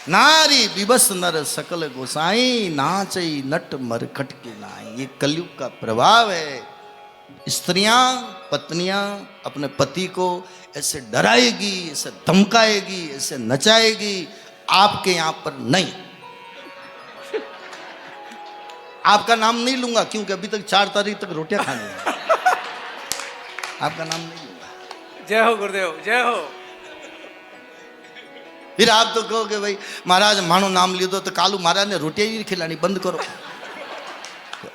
नारी विवश नर सकल गोसाई, नाचई नट मरकट की नाई। ये कलयुग का प्रभाव है। स्त्रियां, पत्नियां अपने पति को ऐसे डराएगी, ऐसे धमकाएगी, ऐसे नचाएगी। आपके यहां पर नहीं। आपका नाम नहीं लूंगा क्योंकि अभी तक 4 तारीख तक रोटियां खानी है। आपका नाम नहीं लूंगा। जय हो गुरुदेव। जय हो। फिर आप तो कहोगे भाई महाराज मानो नाम लियो तो कालू महाराज ने रोटियां ही खिलानी बंद करो।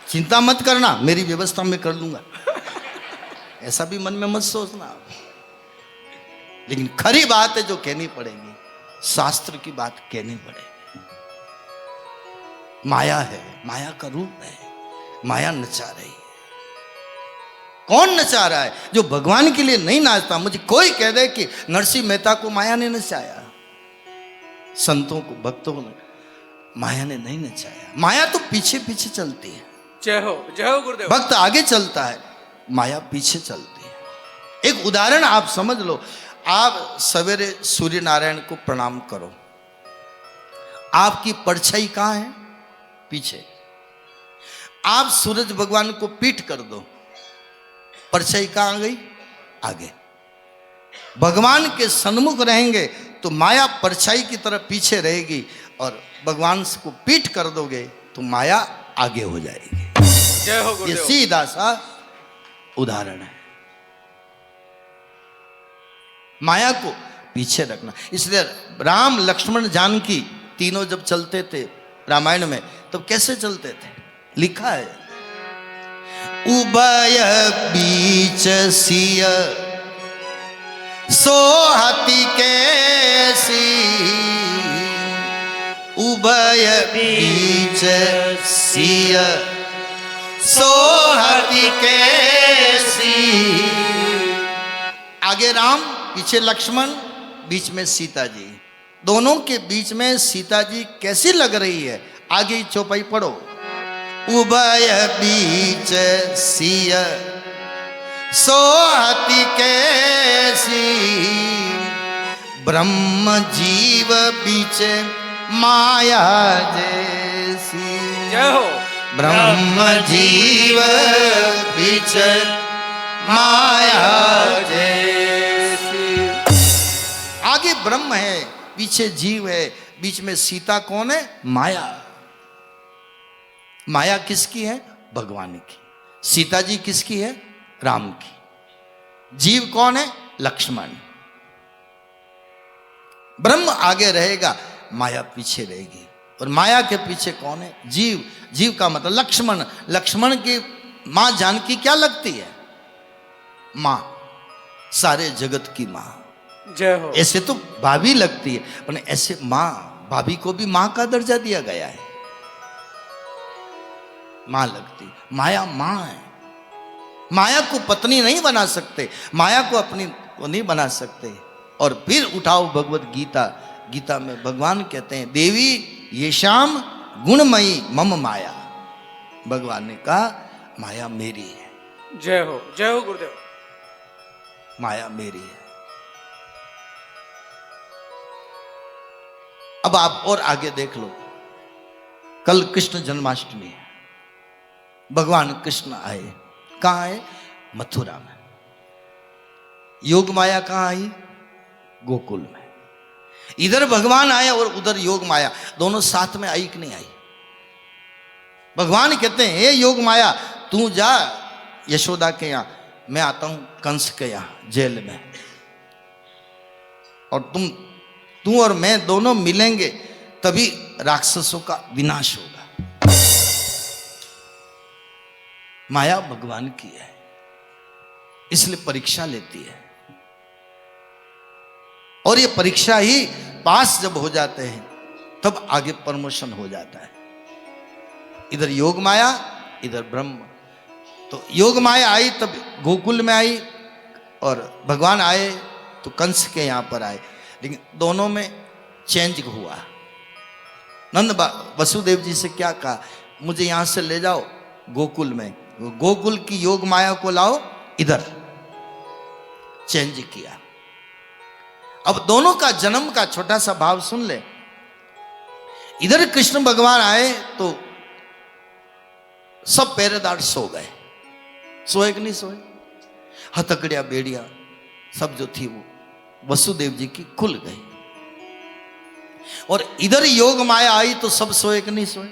चिंता मत करना, मेरी व्यवस्था में कर लूंगा, ऐसा भी मन में मत सोचना। लेकिन खरी बात है जो कहनी पड़ेगी, शास्त्र की बात कहनी पड़ेगी। माया है, माया का रूप है, माया नचा रही है। कौन नचा रहा है? जो भगवान के लिए नहीं नाचता। मुझे कोई कह दे कि नरसिंह मेहता को माया ने नचाया, संतों को, भक्तों को माया ने नहीं नचाया। माया तो पीछे पीछे चलती है। जय हो गुरुदेव। भक्त आगे चलता है, माया पीछे चलती है। एक उदाहरण आप समझ लो। आप सवेरे सूर्य नारायण को प्रणाम करो, आपकी परछाई कहां है? पीछे। आप सूरज भगवान को पीठ कर दो, परछाई कहां आ गई? आगे। भगवान के सन्मुख रहेंगे तो माया परछाई की तरफ पीछे रहेगी, और भगवान को पीठ कर दोगे तो माया आगे हो जाएगी। जय हो ये गुरुदेव। सीधा सा उदाहरण है। माया को पीछे रखना। इसलिए राम लक्ष्मण जानकी तीनों जब चलते थे रामायण में, तब कैसे चलते थे? लिखा है, उभय बीच सिय सोहति कैसी, उभय बीच सिय सोहति कैसी। आगे राम, पीछे लक्ष्मण, बीच में सीता जी। दोनों के बीच में सीता जी कैसी लग रही है? आगे ही चौपाई पढ़ो, उभय बीच सिय सोहति कैसी, ब्रह्म जीव बीच माया जैसी। जय हो। ब्रह्म जीव बीच माया जैसी। आगे ब्रह्म है, पीछे जीव है, बीच में सीता कौन है? माया। माया किसकी है? भगवान की। सीता जी किसकी है? राम की। जीव कौन है? लक्ष्मण। ब्रह्म आगे रहेगा, माया पीछे रहेगी। और माया के पीछे कौन है? जीव। जीव का मतलब लक्ष्मण। लक्ष्मण की मां जानकी क्या लगती है? मां, सारे जगत की मां। जय हो। ऐसे तो भाभी लगती है, पर ऐसे मां, भाभी को भी मां का दर्जा दिया गया है। मां लगती। माया मां है। माया को पत्नी नहीं बना सकते, माया को अपनी को नहीं बना सकते। और फिर उठाओ भगवत गीता। गीता में भगवान कहते हैं, देवी ये श्याम गुणमयी मम माया। भगवान ने कहा माया मेरी है। जय हो। जय हो गुरुदेव। माया मेरी है। अब आप और आगे देख लो, कल कृष्ण जन्माष्टमी है। भगवान कृष्ण आए, कहां आए? मथुरा में। योग माया कहां आई? गोकुल में। इधर भगवान आए और उधर योग माया, दोनों साथ में आई कि नहीं आई? भगवान कहते हैं, हे योग माया, तू जा यशोदा के यहां, मैं आता हूं कंस के यहां जेल में, और तू और मैं दोनों मिलेंगे, तभी राक्षसों का विनाश होगा। माया भगवान की है, इसलिए परीक्षा लेती है। और ये परीक्षा ही पास जब हो जाते हैं, तब आगे प्रमोशन हो जाता है। इधर योग माया, इधर ब्रह्म। तो योग माया आई तब गोकुल में आई, और भगवान आए तो कंस के यहां पर आए। लेकिन दोनों में चेंज हुआ। नंद वसुदेव जी से क्या कहा? मुझे यहां से ले जाओ गोकुल में, गोकुल की योग माया को लाओ इधर। चेंज किया। अब दोनों का जन्म का छोटा सा भाव सुन ले। इधर कृष्ण भगवान आए तो सब पहरेदार सो गए। सोए कि नहीं सोए? हथकड़िया बेड़िया सब जो थी वो वसुदेव जी की खुल गई। और इधर योग माया आई तो सब सोए कि नहीं सोए?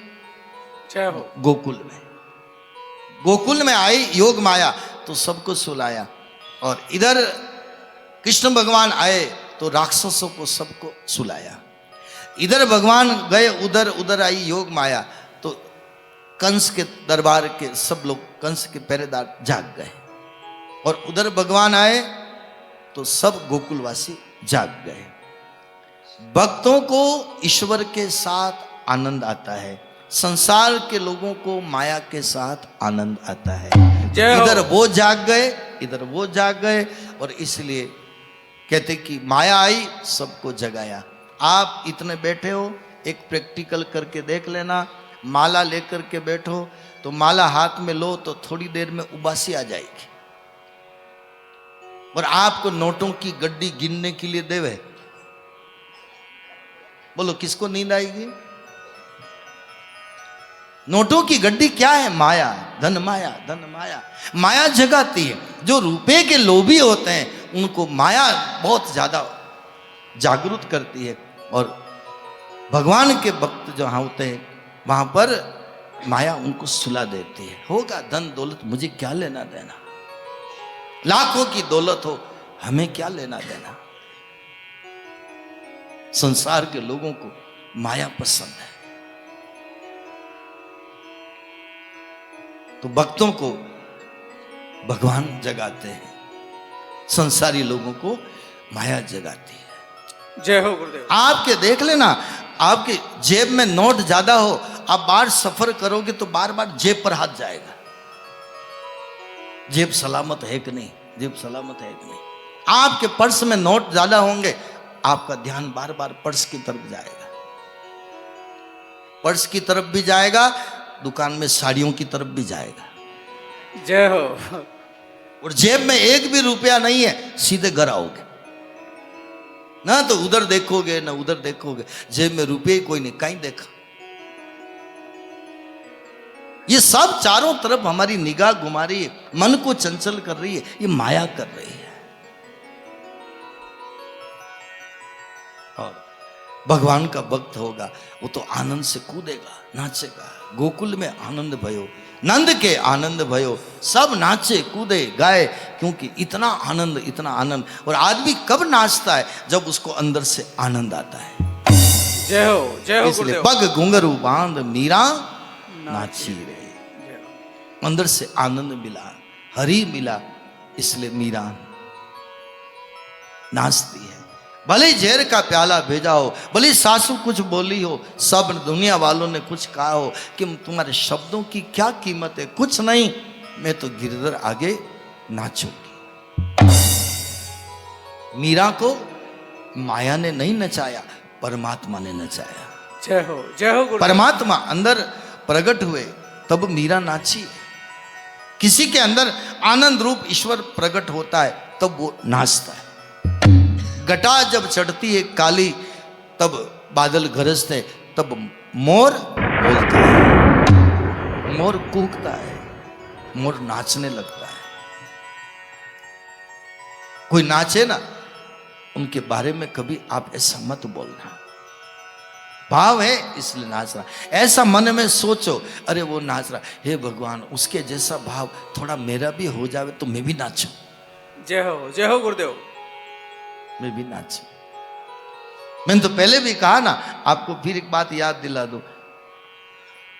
जय हो। गोकुल में आई योग माया तो सबको सुलाया। और इधर कृष्ण भगवान आए तो राक्षसों को सबको सुलाया। इधर भगवान गए, उधर आई योग माया, तो कंस के दरबार के सब लोग, कंस के पहरेदार जाग गए। और उधर भगवान आए तो सब गोकुलवासी जाग गए। भक्तों को ईश्वर के साथ आनंद आता है, संसार के लोगों को माया के साथ आनंद आता है। इधर वो जाग गए, इधर वो जाग गए। और इसलिए कहते कि माया आई सबको जगाया। आप इतने बैठे हो, एक प्रैक्टिकल करके देख लेना। माला लेकर के बैठो तो माला हाथ में लो तो थोड़ी देर में उबासी आ जाएगी। और आपको नोटों की गड्डी गिनने के लिए देवे, बोलो किसको नींद आएगी? नोटों की गड्डी क्या है? माया, धन माया, धन माया। माया जगाती है। जो रुपए के लोभी होते हैं उनको माया बहुत ज्यादा जागरूक करती है, और भगवान के भक्त जहां होते हैं वहां पर माया उनको सुला देती है। होगा धन दौलत, मुझे क्या लेना देना, लाखों की दौलत हो, हमें क्या लेना देना। संसार के लोगों को माया पसंद है, तो भक्तों को भगवान जगाते हैं, संसारी लोगों को माया जगाती है। जय हो गुरुदेव। आपके देख लेना, आपके जेब में नोट ज्यादा हो, आप बाहर सफर करोगे तो बार बार जेब पर हाथ जाएगा। जेब सलामत है कि नहीं, जेब सलामत है कि नहीं। आपके पर्स में नोट ज्यादा होंगे, आपका ध्यान बार बार पर्स की तरफ जाएगा, पर्स की तरफ भी जाएगा, दुकान में साड़ियों की तरफ भी जाएगा। जय हो। और जेब में एक भी रुपया नहीं है, सीधे घर आओगे ना, तो उधर देखोगे ना उधर देखोगे, जेब में रुपये ही कोई नहीं, कहीं देखा। ये सब चारों तरफ हमारी निगाह घुमा रही है, मन को चंचल कर रही है, ये माया कर रही है। और भगवान का भक्त होगा वो तो आनंद से कूदेगा, नाचेगा। गोकुल में आनंद भयो, नंद के आनंद भयो, सब नाचे कूदे गाए, क्योंकि इतना आनंद, इतना आनंद। और आदमी कब नाचता है? जब उसको अंदर से आनंद आता है। जय हो, जय हो इसलिए गुरुदेव। पग घुंघरू बांध मीरा नाची रे, अंदर से आनंद मिला, हरि मिला, इसलिए मीरा नाचती है। भले जहर का प्याला भेजा हो, भले सासू कुछ बोली हो, सब दुनिया वालों ने कुछ कहा हो कि तुम्हारे शब्दों की क्या कीमत है, कुछ नहीं, मैं तो गिरधर आगे नाचूंगी। मीरा को माया ने नहीं नचाया, परमात्मा ने नचाया। जय हो, जय हो गुरुदेव। परमात्मा अंदर प्रकट हुए तब मीरा नाची। किसी के अंदर आनंद रूप ईश्वर प्रकट होता है तब वो नाचता है। घटा जब चढ़ती है काली, तब बादल गरजते, तब मोर बोलता है, मोर कूकता है, मोर नाचने लगता है। कोई नाचे ना, उनके बारे में कभी आप ऐसा मत बोलना। भाव है इसलिए नाच रहा, ऐसा मन में सोचो, अरे वो नाच रहा, हे भगवान उसके जैसा भाव थोड़ा मेरा भी हो जावे तो मैं भी नाचूं। जय हो गुरुदेव। मैं भी नाचूं। मैंने तो पहले भी कहा ना, आपको फिर एक बात याद दिला दूं।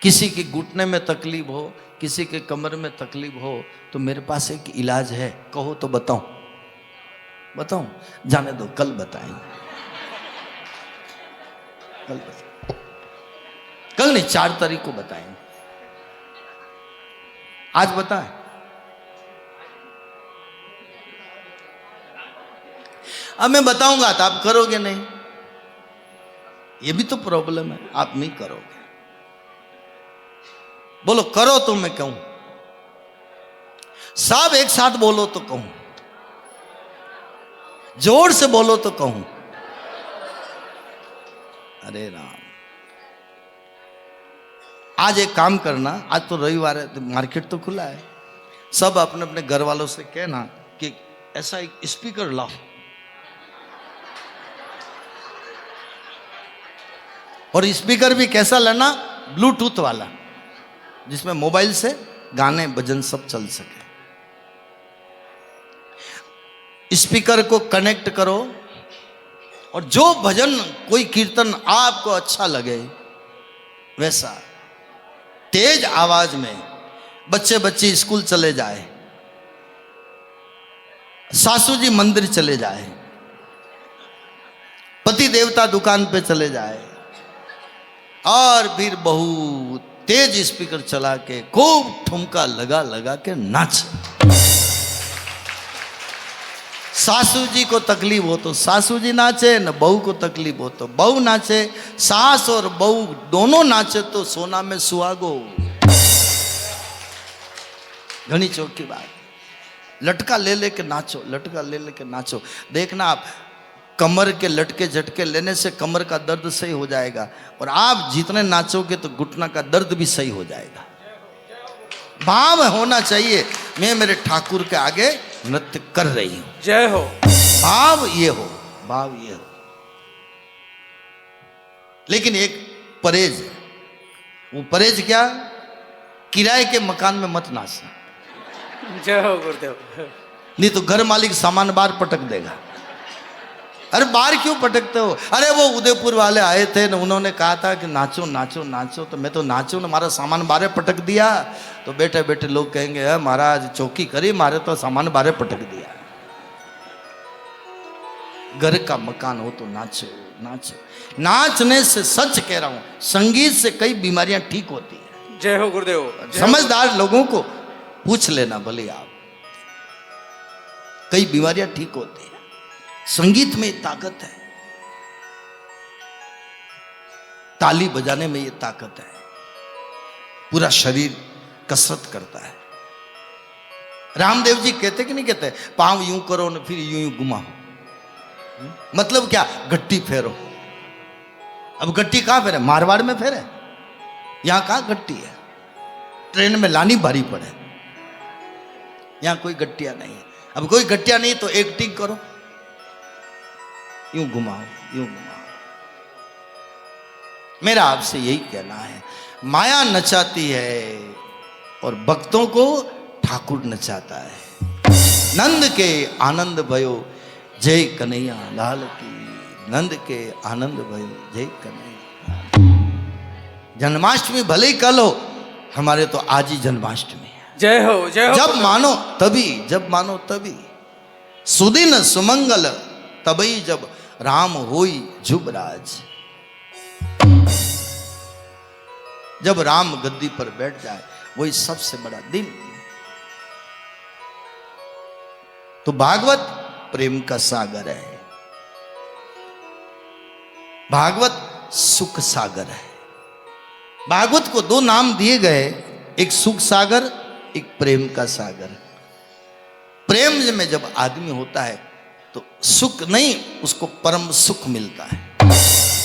किसी के घुटने में तकलीफ हो, किसी के कमर में तकलीफ हो, तो मेरे पास एक इलाज है, कहो तो बताऊं? बताऊं? जाने दो, कल बताएंगे। कल नहीं, 4 तारीख को बताएंगे। आज बताएं? अब मैं बताऊंगा तो आप करोगे नहीं, ये भी तो प्रॉब्लम है, आप नहीं करोगे। बोलो करो तो मैं कहूं, सब एक साथ बोलो तो कहूं, जोर से बोलो तो कहूं। अरे राम, आज एक काम करना, आज तो रविवार है, तो मार्केट तो खुला है, सब अपने अपने घर वालों से कहना कि ऐसा एक स्पीकर लाओ, और स्पीकर भी कैसा लेना? ब्लूटूथ वाला, जिसमें मोबाइल से गाने भजन सब चल सके। स्पीकर को कनेक्ट करो, और जो भजन कोई कीर्तन आपको अच्छा लगे वैसा तेज आवाज में, बच्चे बच्चे स्कूल चले जाए, सासू जी मंदिर चले जाए, पति देवता दुकान पे चले जाए, और फिर बहुत तेज स्पीकर चला के खूब ठुमका लगा लगा के नाचे। सासू जी को तकलीफ हो तो सासू जी नाचे, न बहू को तकलीफ हो तो बहू नाचे, सास और बहू दोनों नाचे तो सोना में सुहागो। घनी चौक की बात, लटका ले लेके नाचो, लटका ले लेके नाचो। देखना आप, कमर के लटके झटके लेने से कमर का दर्द सही हो जाएगा, और आप जितने नाचोगे तो घुटना का दर्द भी सही हो जाएगा। भाव होना चाहिए, मैं मेरे ठाकुर के आगे नृत्य कर रही हूं। जय हो। भाव ये हो, भाव ये हो। लेकिन एक परहेज है, वो परहेज क्या? किराए के मकान में मत नाचना। जय हो गुरुदेव। नहीं तो घर मालिक सामान बाहर पटक देगा। अरे बाहर क्यों पटकते हो? अरे वो उदयपुर वाले आए थे ना, उन्होंने कहा था कि नाचो नाचो नाचो, तो मैं तो नाचो ना, हमारा सामान बाहर पटक दिया। तो बैठे बैठे लोग कहेंगे महाराज चौकी करी, मारे तो सामान बाहर पटक दिया। घर का मकान हो तो नाचो नाचो। नाचने से, सच कह रहा हूं, संगीत से कई बीमारियां ठीक होती है। जय हो गुरुदेव। समझदार लोगों को पूछ लेना भले आप, कई बीमारियां ठीक होती है। संगीत में ताकत है, ताली बजाने में ये ताकत है। पूरा शरीर कसरत करता है। रामदेव जी कहते कि नहीं कहते, पांव यूं करो ना फिर यूं यूं घुमाओ। मतलब क्या? गट्टी फेरो। अब गट्टी कहां फेरे? मारवाड़ में फेरे, यहां कहां गट्टी है? ट्रेन में लानी भारी पड़े, यहां कोई गट्टियां नहीं है। अब कोई गट्टियां नहीं तो एक्टिंग करो, यूं घुमाओ यूं घुमाओ। मेरा आपसे यही कहना है, माया नचाती है और भक्तों को ठाकुर नचाता है। नंद के आनंद भयो जय कन्हैया लाल की, नंद के आनंद भयो जय कन्हैया। जन्माष्टमी भले ही कल हो, हमारे तो आज ही जन्माष्टमी है। जय हो जय हो। जब मानो तभी, जब मानो तभी। सुदिन सुमंगल तभी जब राम होई जुबराज। जब राम गद्दी पर बैठ जाए वही सबसे बड़ा दिन। तो भागवत प्रेम का सागर है, भागवत सुख सागर है। भागवत को दो नाम दिए गए, एक सुख सागर, एक प्रेम का सागर। प्रेम में जब आदमी होता है तो सुख नहीं, उसको परम सुख मिलता है।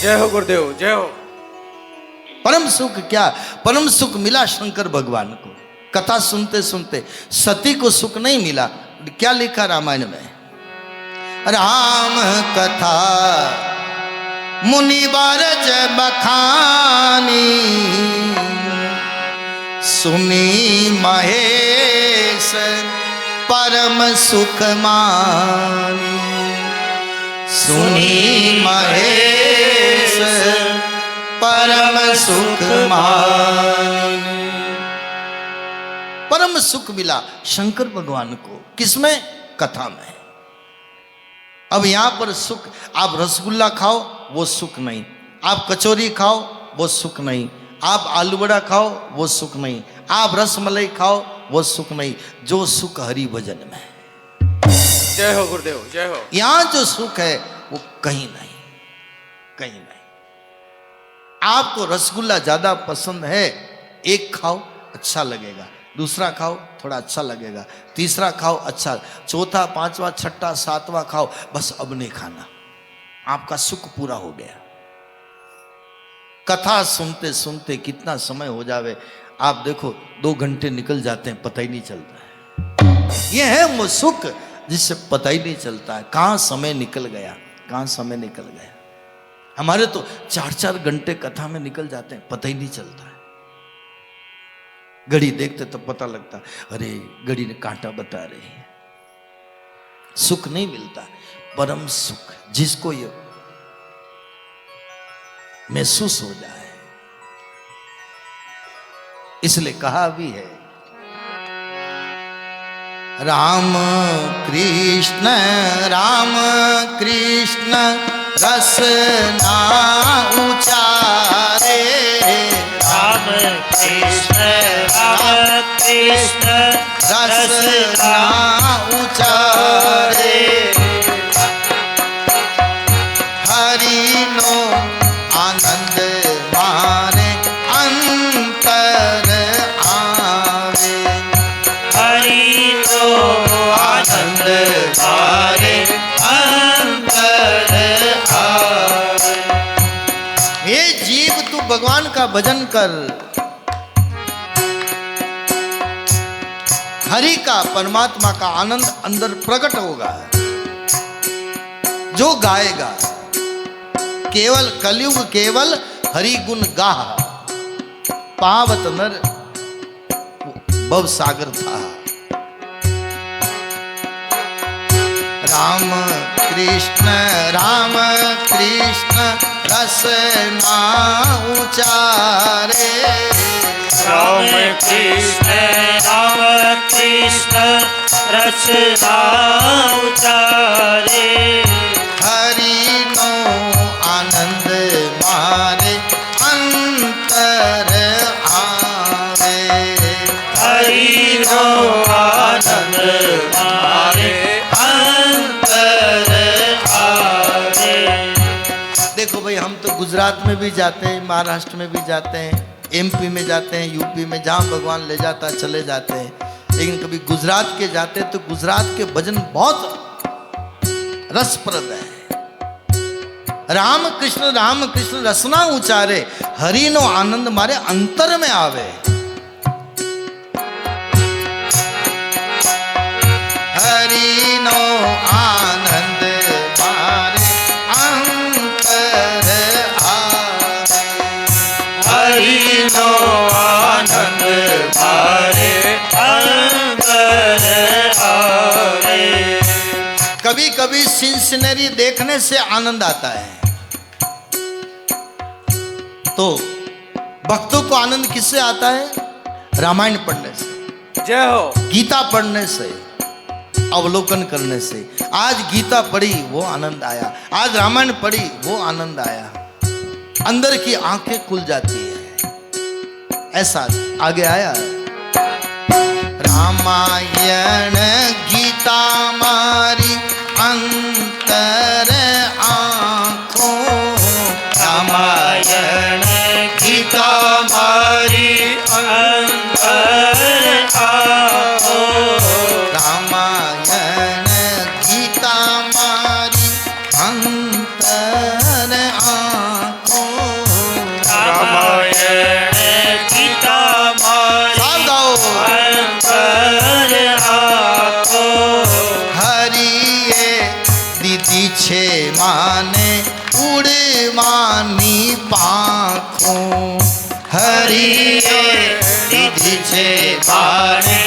जय हो गुरुदेव जय हो। परम सुख क्या? परम सुख मिला शंकर भगवान को। कथा सुनते सुनते सती को सुख नहीं मिला। क्या लिखा रामायण में? राम कथा मुनि बरज बखानी, सुनी महेश परम सुख मानी। सुनी महेश परम सुख मानी। परम सुख मिला शंकर भगवान को। किसमें? कथा में। अब यहां पर सुख, आप रसगुल्ला खाओ वो सुख नहीं, आप कचौरी खाओ वो सुख नहीं, आप आलू बड़ा खाओ वो सुख नहीं, आप रसमलाई खाओ वो सुख नहीं। जो सुख हरि भजन में। जय हो गुरुदेव जय हो। यहां जो सुख है वो कहीं नहीं, कहीं नहीं। आपको रसगुल्ला ज्यादा पसंद है, एक खाओ अच्छा लगेगा, दूसरा खाओ थोड़ा अच्छा लगेगा, तीसरा खाओ अच्छा, चौथा पांचवा छठा सातवां खाओ, बस अब नहीं खाना, आपका सुख पूरा हो गया। कथा सुनते सुनते कितना समय हो जावे, आप देखो 2 घंटे निकल जाते हैं, पता ही नहीं चलता है। यह है वो सुख जिससे पता ही नहीं चलता है कहां समय निकल गया, कहां समय निकल गया। हमारे तो 4-4 घंटे कथा में निकल जाते हैं, पता ही नहीं चलता है। घड़ी देखते तो पता लगता, अरे घड़ी ने कांटा बता रही है। सुख नहीं मिलता, परम सुख जिसको ये महसूस हो जाए। इसलिए कहा भी है, राम कृष्ण रस ना उचारे। राम कृष्ण रस ना उचारे। हरि नो आनंद मारे अंतर आवे। हरि तो आनंद मारे अंतर का भजन कर। हरि का, परमात्मा का आनंद अंदर प्रकट होगा। जो गाएगा केवल कलयुग केवल हरि गुण गाह, पावत नर भव सागर था। राम कृष्ण रसना उचारे। राम कृष्ण रसना उचारे। हरि नो आनंद मारे अंतर आवे। हरि नो आनंद मारे अंतर आवे। देखो भाई, हम तो गुजरात में भी जाते हैं, महाराष्ट्र में भी जाते हैं, एमपी में जाते हैं, यूपी में, जहाँ भगवान ले जाता है चले जाते हैं। लेकिन कभी गुजरात के जाते हैं तो गुजरात के भजन बहुत रसप्रद है। राम कृष्ण रसना उचारे, हरि नो आनंद मारे अंतर में आवे। हरि नो आनंद मारे अंतर आवे। हरि नो आनंद मारे अंतर आवे। कभी कभी सिनसिनरी देखने से आनंद आता है, तो भक्तों को आनंद किससे आता है? रामायण पढ़ने से, जय हो। गीता पढ़ने से, अवलोकन करने से। आज गीता पढ़ी वो आनंद आया, आज रामायण पढ़ी वो आनंद आया, अंदर की आंखें खुल जाती है। ऐसा आगे आया रामायण गीता मारी अंतर आंखों। रामायण गीता मारी अंतर आंखों। रामायण गीता मारी अंतर आंखों। रामायण गीता मारी साथ गाओ। अंतर आंखों। हरिये दीदी छे माने उड़वानी पाखों। हरिये दीदी छे माने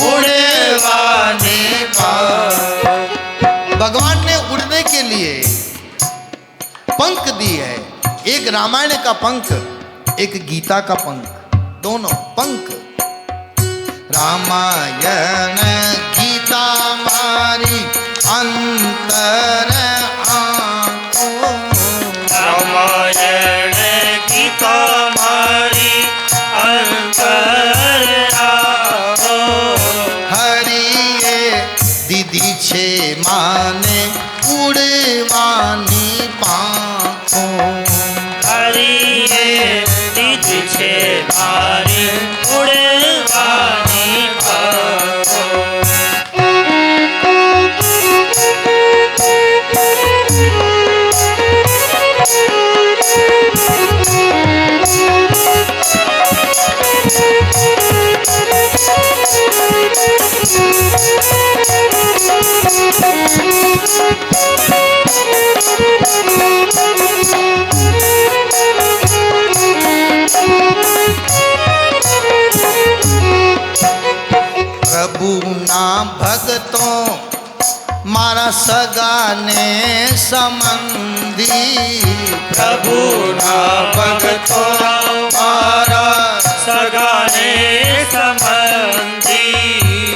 उड़वानी पाखों। भगवान ने उड़ने के लिए पंख दी है, एक रामायण का पंख, एक गीता का पंख, दोनों पंख। रामायण गीता मारी अंतर आंखों। रामायण गीता मारी अंतर आंखों। हरिये दीदी छे माने उड़वानी पाखों। हरिये दीदी छे मारी उड़वानी पाखों। प्रभु ना भगतों मारा सगाने संबंधी। प्रभु ना भगतों मारा सगाने संबंधी।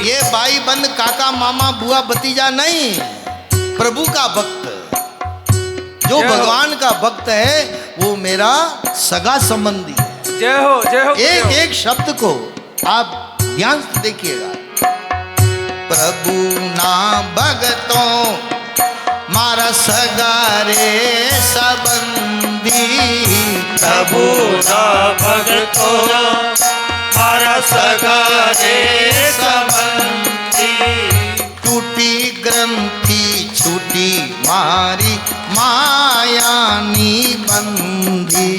ये भाई बंद काका मामा बुआ भतीजा नहीं, प्रभु का भक्त, जो भगवान का भक्त है वो मेरा सगा संबंधी है। जय हो जय हो। एक एक शब्द को आप ध्यान से देखिएगा। प्रभु ना भगतों मारा सगारे संबंधी। प्रभु ना भगतों मारा सगारे संबंधी। टूटी ग्रंथि छूटी मारी मायानी बंधी।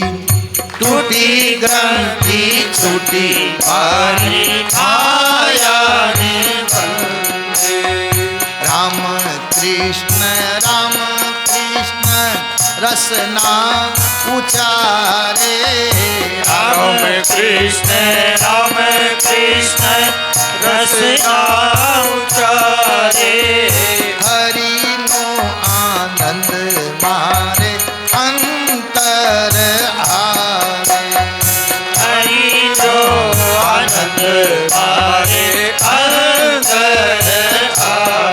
टूटी ग्रंथि छूटी हरि आया वंदे राम कृष्ण रसना उचारे राम कृष्ण रसना उचारे हरि नो आनंद मारे अंतर आवे हरि जो आनंद मारे अंतर आवे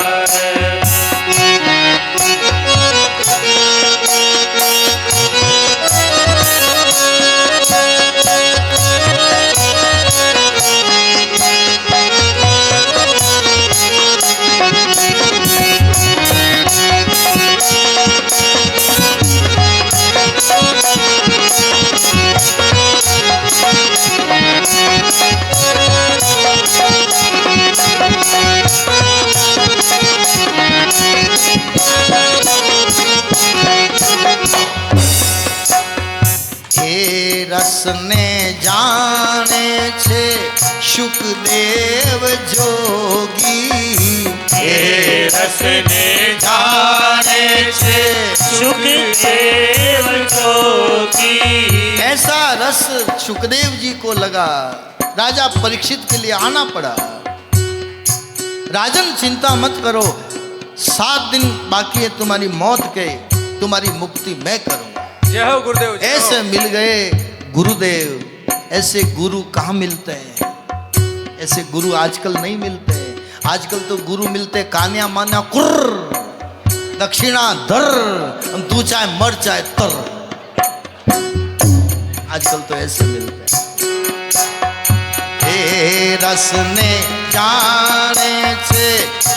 રસને જાણે છે સુખદેવ જોગી हे रसने जाने छे सुखदेव जोगी ऐसा रस सुखदेव जी को लगा राजा परीक्षित के लिए आना पड़ा राजन चिंता मत करो 7 दिन बाकी है तुम्हारी मौत के तुम्हारी मुक्ति मैं करूंगा जय हो गुरुदेव जय हो। ऐसे मिल गए गुरुदेव ऐसे गुरु कहाँ मिलते हैं ऐसे गुरु आजकल नहीं मिलते हैं आजकल तो गुरु मिलते कान्या मान्या कुर्र दक्षिणा धर तू चाहे मर चाहे तर आजकल तो ऐसे मिलते हैं हे रस ने जाने छे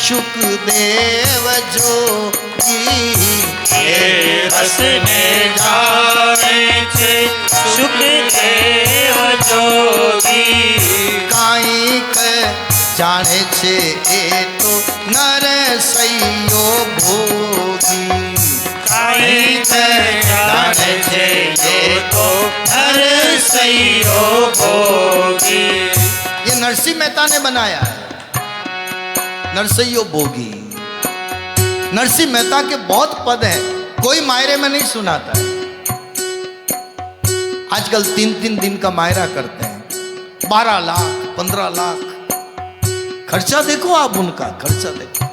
सुखदेव जोगी हे रसने जाने छे सुखदेव जोगी काईक जाने छे ए तो नर सैयो भोगी काईक जाने छे ये तो हर सैयो भोगी ये नरसिंह मेहता ने बनाया है नरसैयो भोगी नरसिंह मेहता के बहुत पद हैं कोई मायरे में नहीं सुनाता है आजकल 3-3 दिन का मायरा करते हैं 12 लाख 15 लाख खर्चा देखो आप उनका खर्चा देखो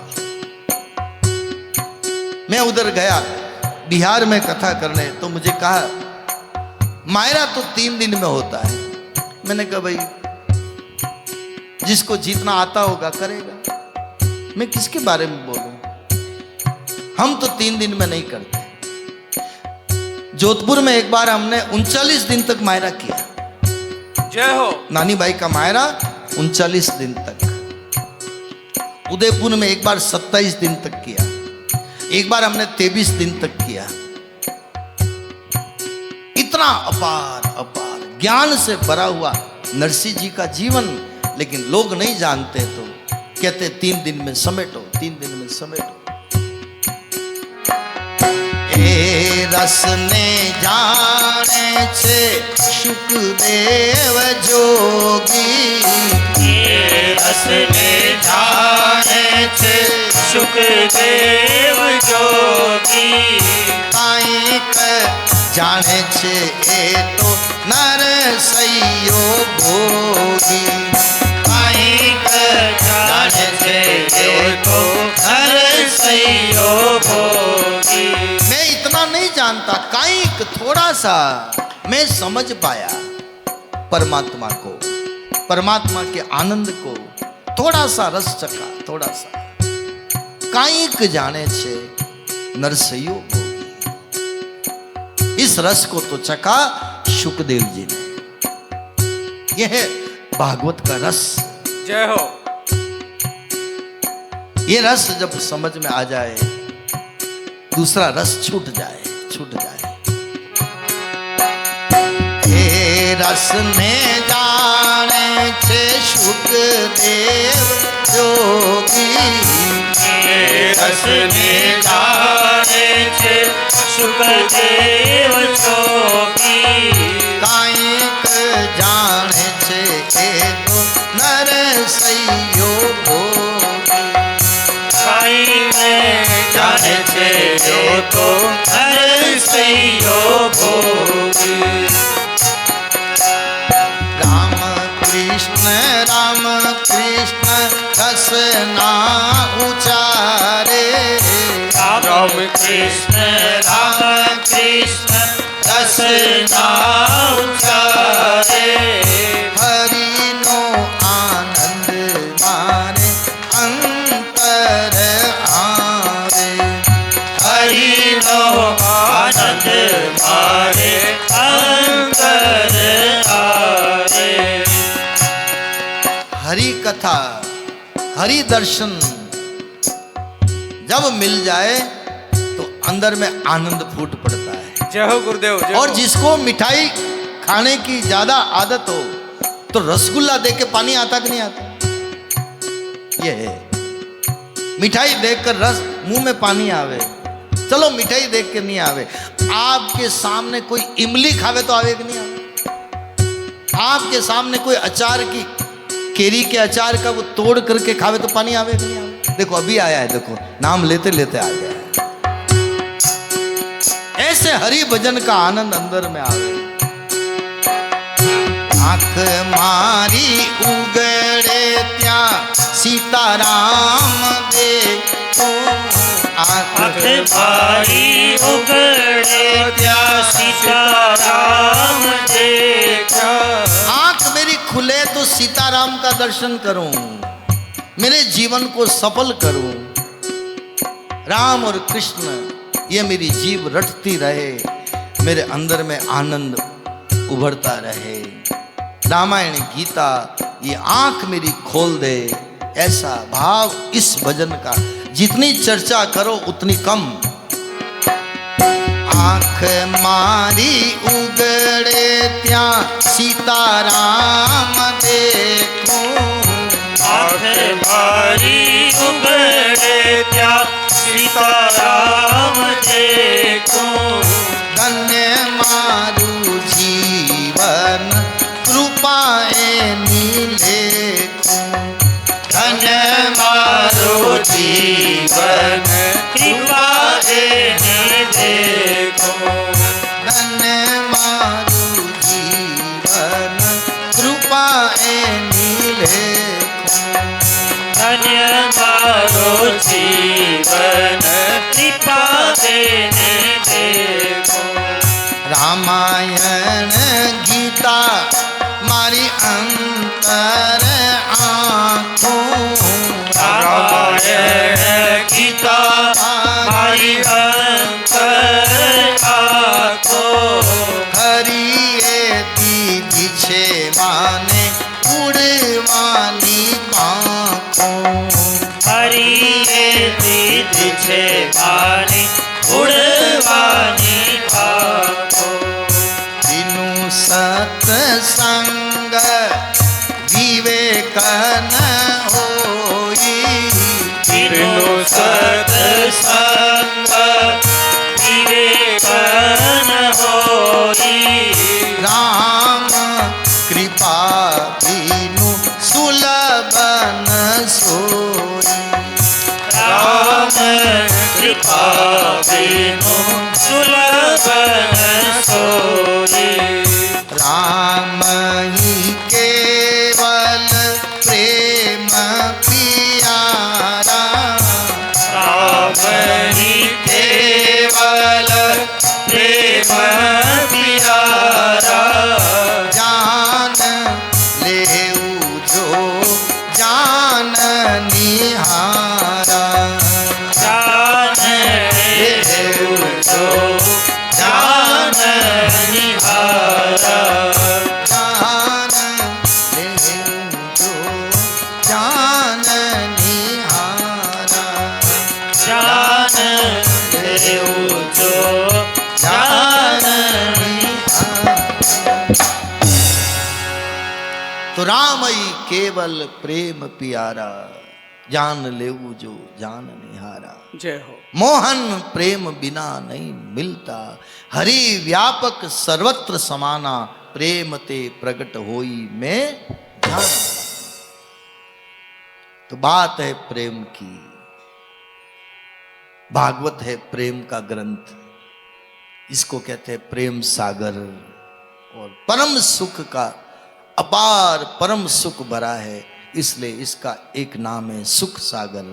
मैं उधर गया बिहार में कथा करने तो मुझे कहा मायरा तो 3 दिन में होता है मैंने कहा भाई जिसको जीतना आता होगा करेगा मैं किसके बारे में बोलूं हम तो 3 दिन में नहीं करते जोधपुर में एक बार हमने 39 दिन तक मायरा किया जय हो नानी भाई का मायरा 39 दिन तक उदयपुर में एक बार 27 दिन तक किया एक बार हमने 23 दिन तक किया इतना अपार अपार ज्ञान से भरा हुआ नरसिंह जी का जीवन लेकिन लोग नहीं जानते तो कहते 3 दिन में समेटो 3 दिन में समेटो ए रस ने जाने छे सुखदेव जोगी हे रसने जाने छे सुखदेव जोगी काईक जाने छे ए तो नर सैयो भोगी काईक जाने छे ये तो हर सैयो भोगी मैं इतना नहीं जानता काईक थोड़ा सा मैं समझ पाया परमात्मा को परमात्मा के आनंद को थोड़ा सा रस चखा थोड़ा सा काईक जाने छे नरसैयो भोगी इस रस को तो चखा सुखदेव जी ने यह है भागवत का रस जय हो ये रस जब समझ में आ जाए दूसरा रस छूट जाए हे रस ने जाने छे सुखदेव जोगी हे रसने जाने छे सुखदेव जोगी काईक જાણે છે યો તો હરસૈયો ભોગી રામ કૃષ્ણ રસ ના ઉચારે રામ કૃષ્ણ રસ ના ઉચારે હરિનો આનંદ મારે અંતર આવે હરિનો આનંદ મારે અંતર આવે हरि कथा हरि दर्शन जब मिल जाए तो अंदर में आनंद फूट पड़ता है। जय हो गुरुदेव जय और हो। जिसको मिठाई खाने की ज्यादा आदत हो तो रसगुल्ला देख के पानी आता कि नहीं आता? ये है मिठाई देखकर रस मुंह में पानी आवे। चलो मिठाई देख के नहीं आवे, आपके सामने कोई इमली खावे तो आवे कि नहीं आवे? आपके सामने कोई अचार की केरी के अचार का वो तोड़ करके खावे तो पानी आवे कि नहीं आवे? देखो अभी आया है, देखो नाम लेते लेते आ गया है। ऐसे हरि भजन का आनंद अंदर में आवे। आंख मारी उगड़े त्या सीताराम देखो आँख मारी उगड़े त्या सीताराम देखा आंख मेरी खुले तो सीताराम का दर्शन करूं, मेरे जीवन को सफल करूं। राम और कृष्ण ये मेरी जीव रटती रहे, मेरे अंदर में आनंद उभरता रहे। रामायण गीता ये आंख मेरी खोल दे, ऐसा भाव इस भजन का। जितनी चर्चा करो उतनी कम। आंख मारी उगड़े त्या सीताराम देखो आँख मारी उगड़े त्या सीताराम देखो धन्य मारू जीवन कृपाए नीलेखो धन्य मारो जीवन कृपा एने देखो धन्य मारू जीवन कृपाए नीलेखो धन्य मारो जीवन कृपा एने देखो रामायण गीता मारी अंतर आँखों रामायण गीता मारी अंतर आँखों हरिये दीदी छे माने उड़वानी पाखों हरिये दीद छे मानी उड़वानी पाखो बिनु सत्संग विवेक न होई बिनु सत्संग विवेक न होई राम कृपा बिनु सुलभ न सोई राम कृपा बिनु सुलभ न सोई राम ही केवल प्रेम पियारा राम ही केवल प्रेम प्यारा जान लेऊ जो जान निहारा जान लेऊ जो जान निहारा जान लेऊ जो जान निहारा जान लेऊ जो जान निहारा। तो राम ही केवल प्रेम पियारा, जान लेऊ जो जान निहारा। जय हो। मोहन प्रेम बिना नहीं मिलता, हरि व्यापक सर्वत्र समाना, प्रेम ते प्रगट होई में जान। तो बात है प्रेम की, भागवत है प्रेम का ग्रंथ, इसको कहते हैं प्रेम सागर, और परम सुख का अपार परम सुख भरा है, इसलिए इसका एक नाम है सुख सागर।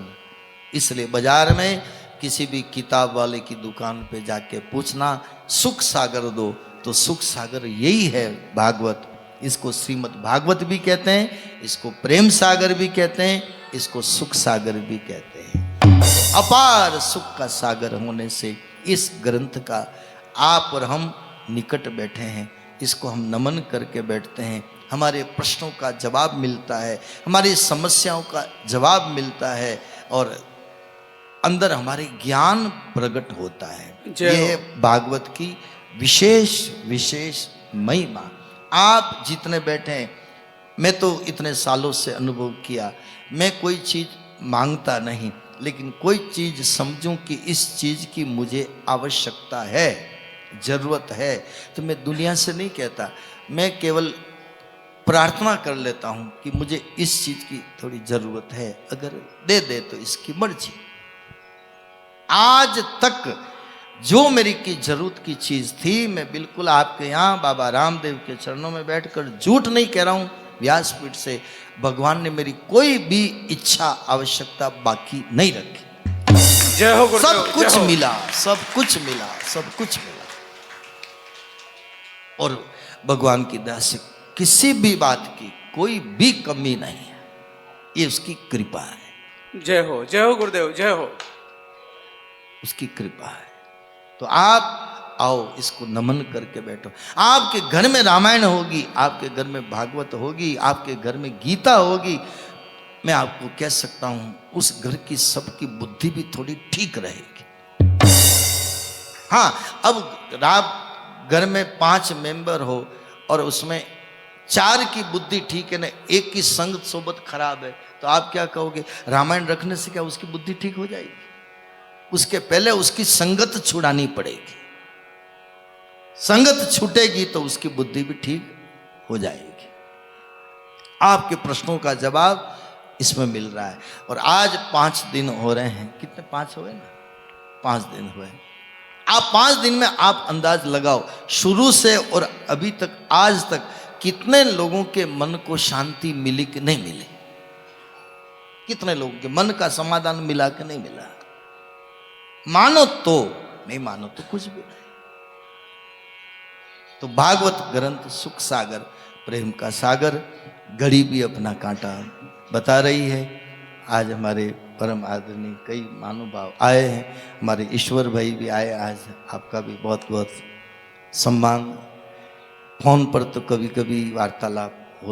इसलिए बाजार में किसी भी किताब वाले की दुकान पे जाके पूछना सुख सागर दो, तो सुख सागर यही है भागवत। इसको श्रीमद् भागवत भी कहते हैं, इसको प्रेम सागर भी कहते हैं, इसको सुख सागर भी कहते हैं। अपार सुख का सागर होने से इस ग्रंथ का आप और हम निकट बैठे हैं, इसको हम नमन करके बैठते हैं। हमारे प्रश्नों का जवाब मिलता है, हमारी समस्याओं का जवाब मिलता है, और अंदर हमारे ज्ञान प्रकट होता है। यह भागवत की विशेष विशेष महिमा। आप जितने बैठे हैं, मैं तो इतने सालों से अनुभव किया, मैं कोई चीज़ मांगता नहीं, लेकिन कोई चीज़ समझूं कि इस चीज़ की मुझे आवश्यकता है, ज़रूरत है, तो मैं दुनिया से नहीं कहता, मैं केवल प्रार्थना कर लेता हूं कि मुझे इस चीज़ की थोड़ी ज़रूरत है, अगर दे दे तो इसकी मर्जी। आज तक जो मेरी की जरूरत की चीज़ थी, मैं बिल्कुल आपके यहाँ बाबा रामदेव के चरणों में बैठकर झूठ नहीं कह रहा हूँ, व्यासपीठ से भगवान ने मेरी कोई भी इच्छा आवश्यकता बाकी नहीं रखी। जय हो गुरुदेव, सब कुछ जय हो। मिला, सब कुछ मिला, सब कुछ मिला, और भगवान की दया से किसी भी बात की कोई भी कमी नहीं है, ये उसकी कृपा है। जय हो गुरुदेव, जय हो। उसकी कृपा है। तो आप आओ, इसको नमन करके बैठो। आपके घर में रामायण होगी, आपके घर में भागवत होगी, आपके घर में गीता होगी, मैं आपको कह सकता हूं उस घर की सबकी बुद्धि भी थोड़ी ठीक रहेगी। हाँ, अब आप घर में 5 मेंबर हो और उसमें 4 की बुद्धि ठीक है ना, एक की संगत सोबत खराब है, तो आप क्या कहोगे? रामायण रखने से क्या उसकी बुद्धि ठीक हो जाएगी? उसके पहले उसकी संगत छुड़ानी पड़ेगी। संगत छूटेगी तो उसकी बुद्धि भी ठीक हो जाएगी। आपके प्रश्नों का जवाब इसमें मिल रहा है। और आज 5 दिन हो रहे हैं, कितने 5 हुए ना, 5 दिन हुए। आप 5 दिन में आप अंदाज लगाओ, शुरू से और अभी तक, आज तक कितने लोगों के मन को शांति मिली कि नहीं मिली? कितने लोगों के मन का समाधान मिला कि नहीं मिला? मानो तो, नहीं मानो तो कुछ भी नहीं। तो भागवत ग्रंथ सुख सागर, प्रेम का सागर, घड़ी भी अपना कांटा बता रही है। आज हमारे परम आदरणीय कई महानुभाव आए हैं, हमारे ईश्वर भाई भी आए, आज आपका भी बहुत बहुत सम्मान। फोन पर तो कभी कभी वार्तालाप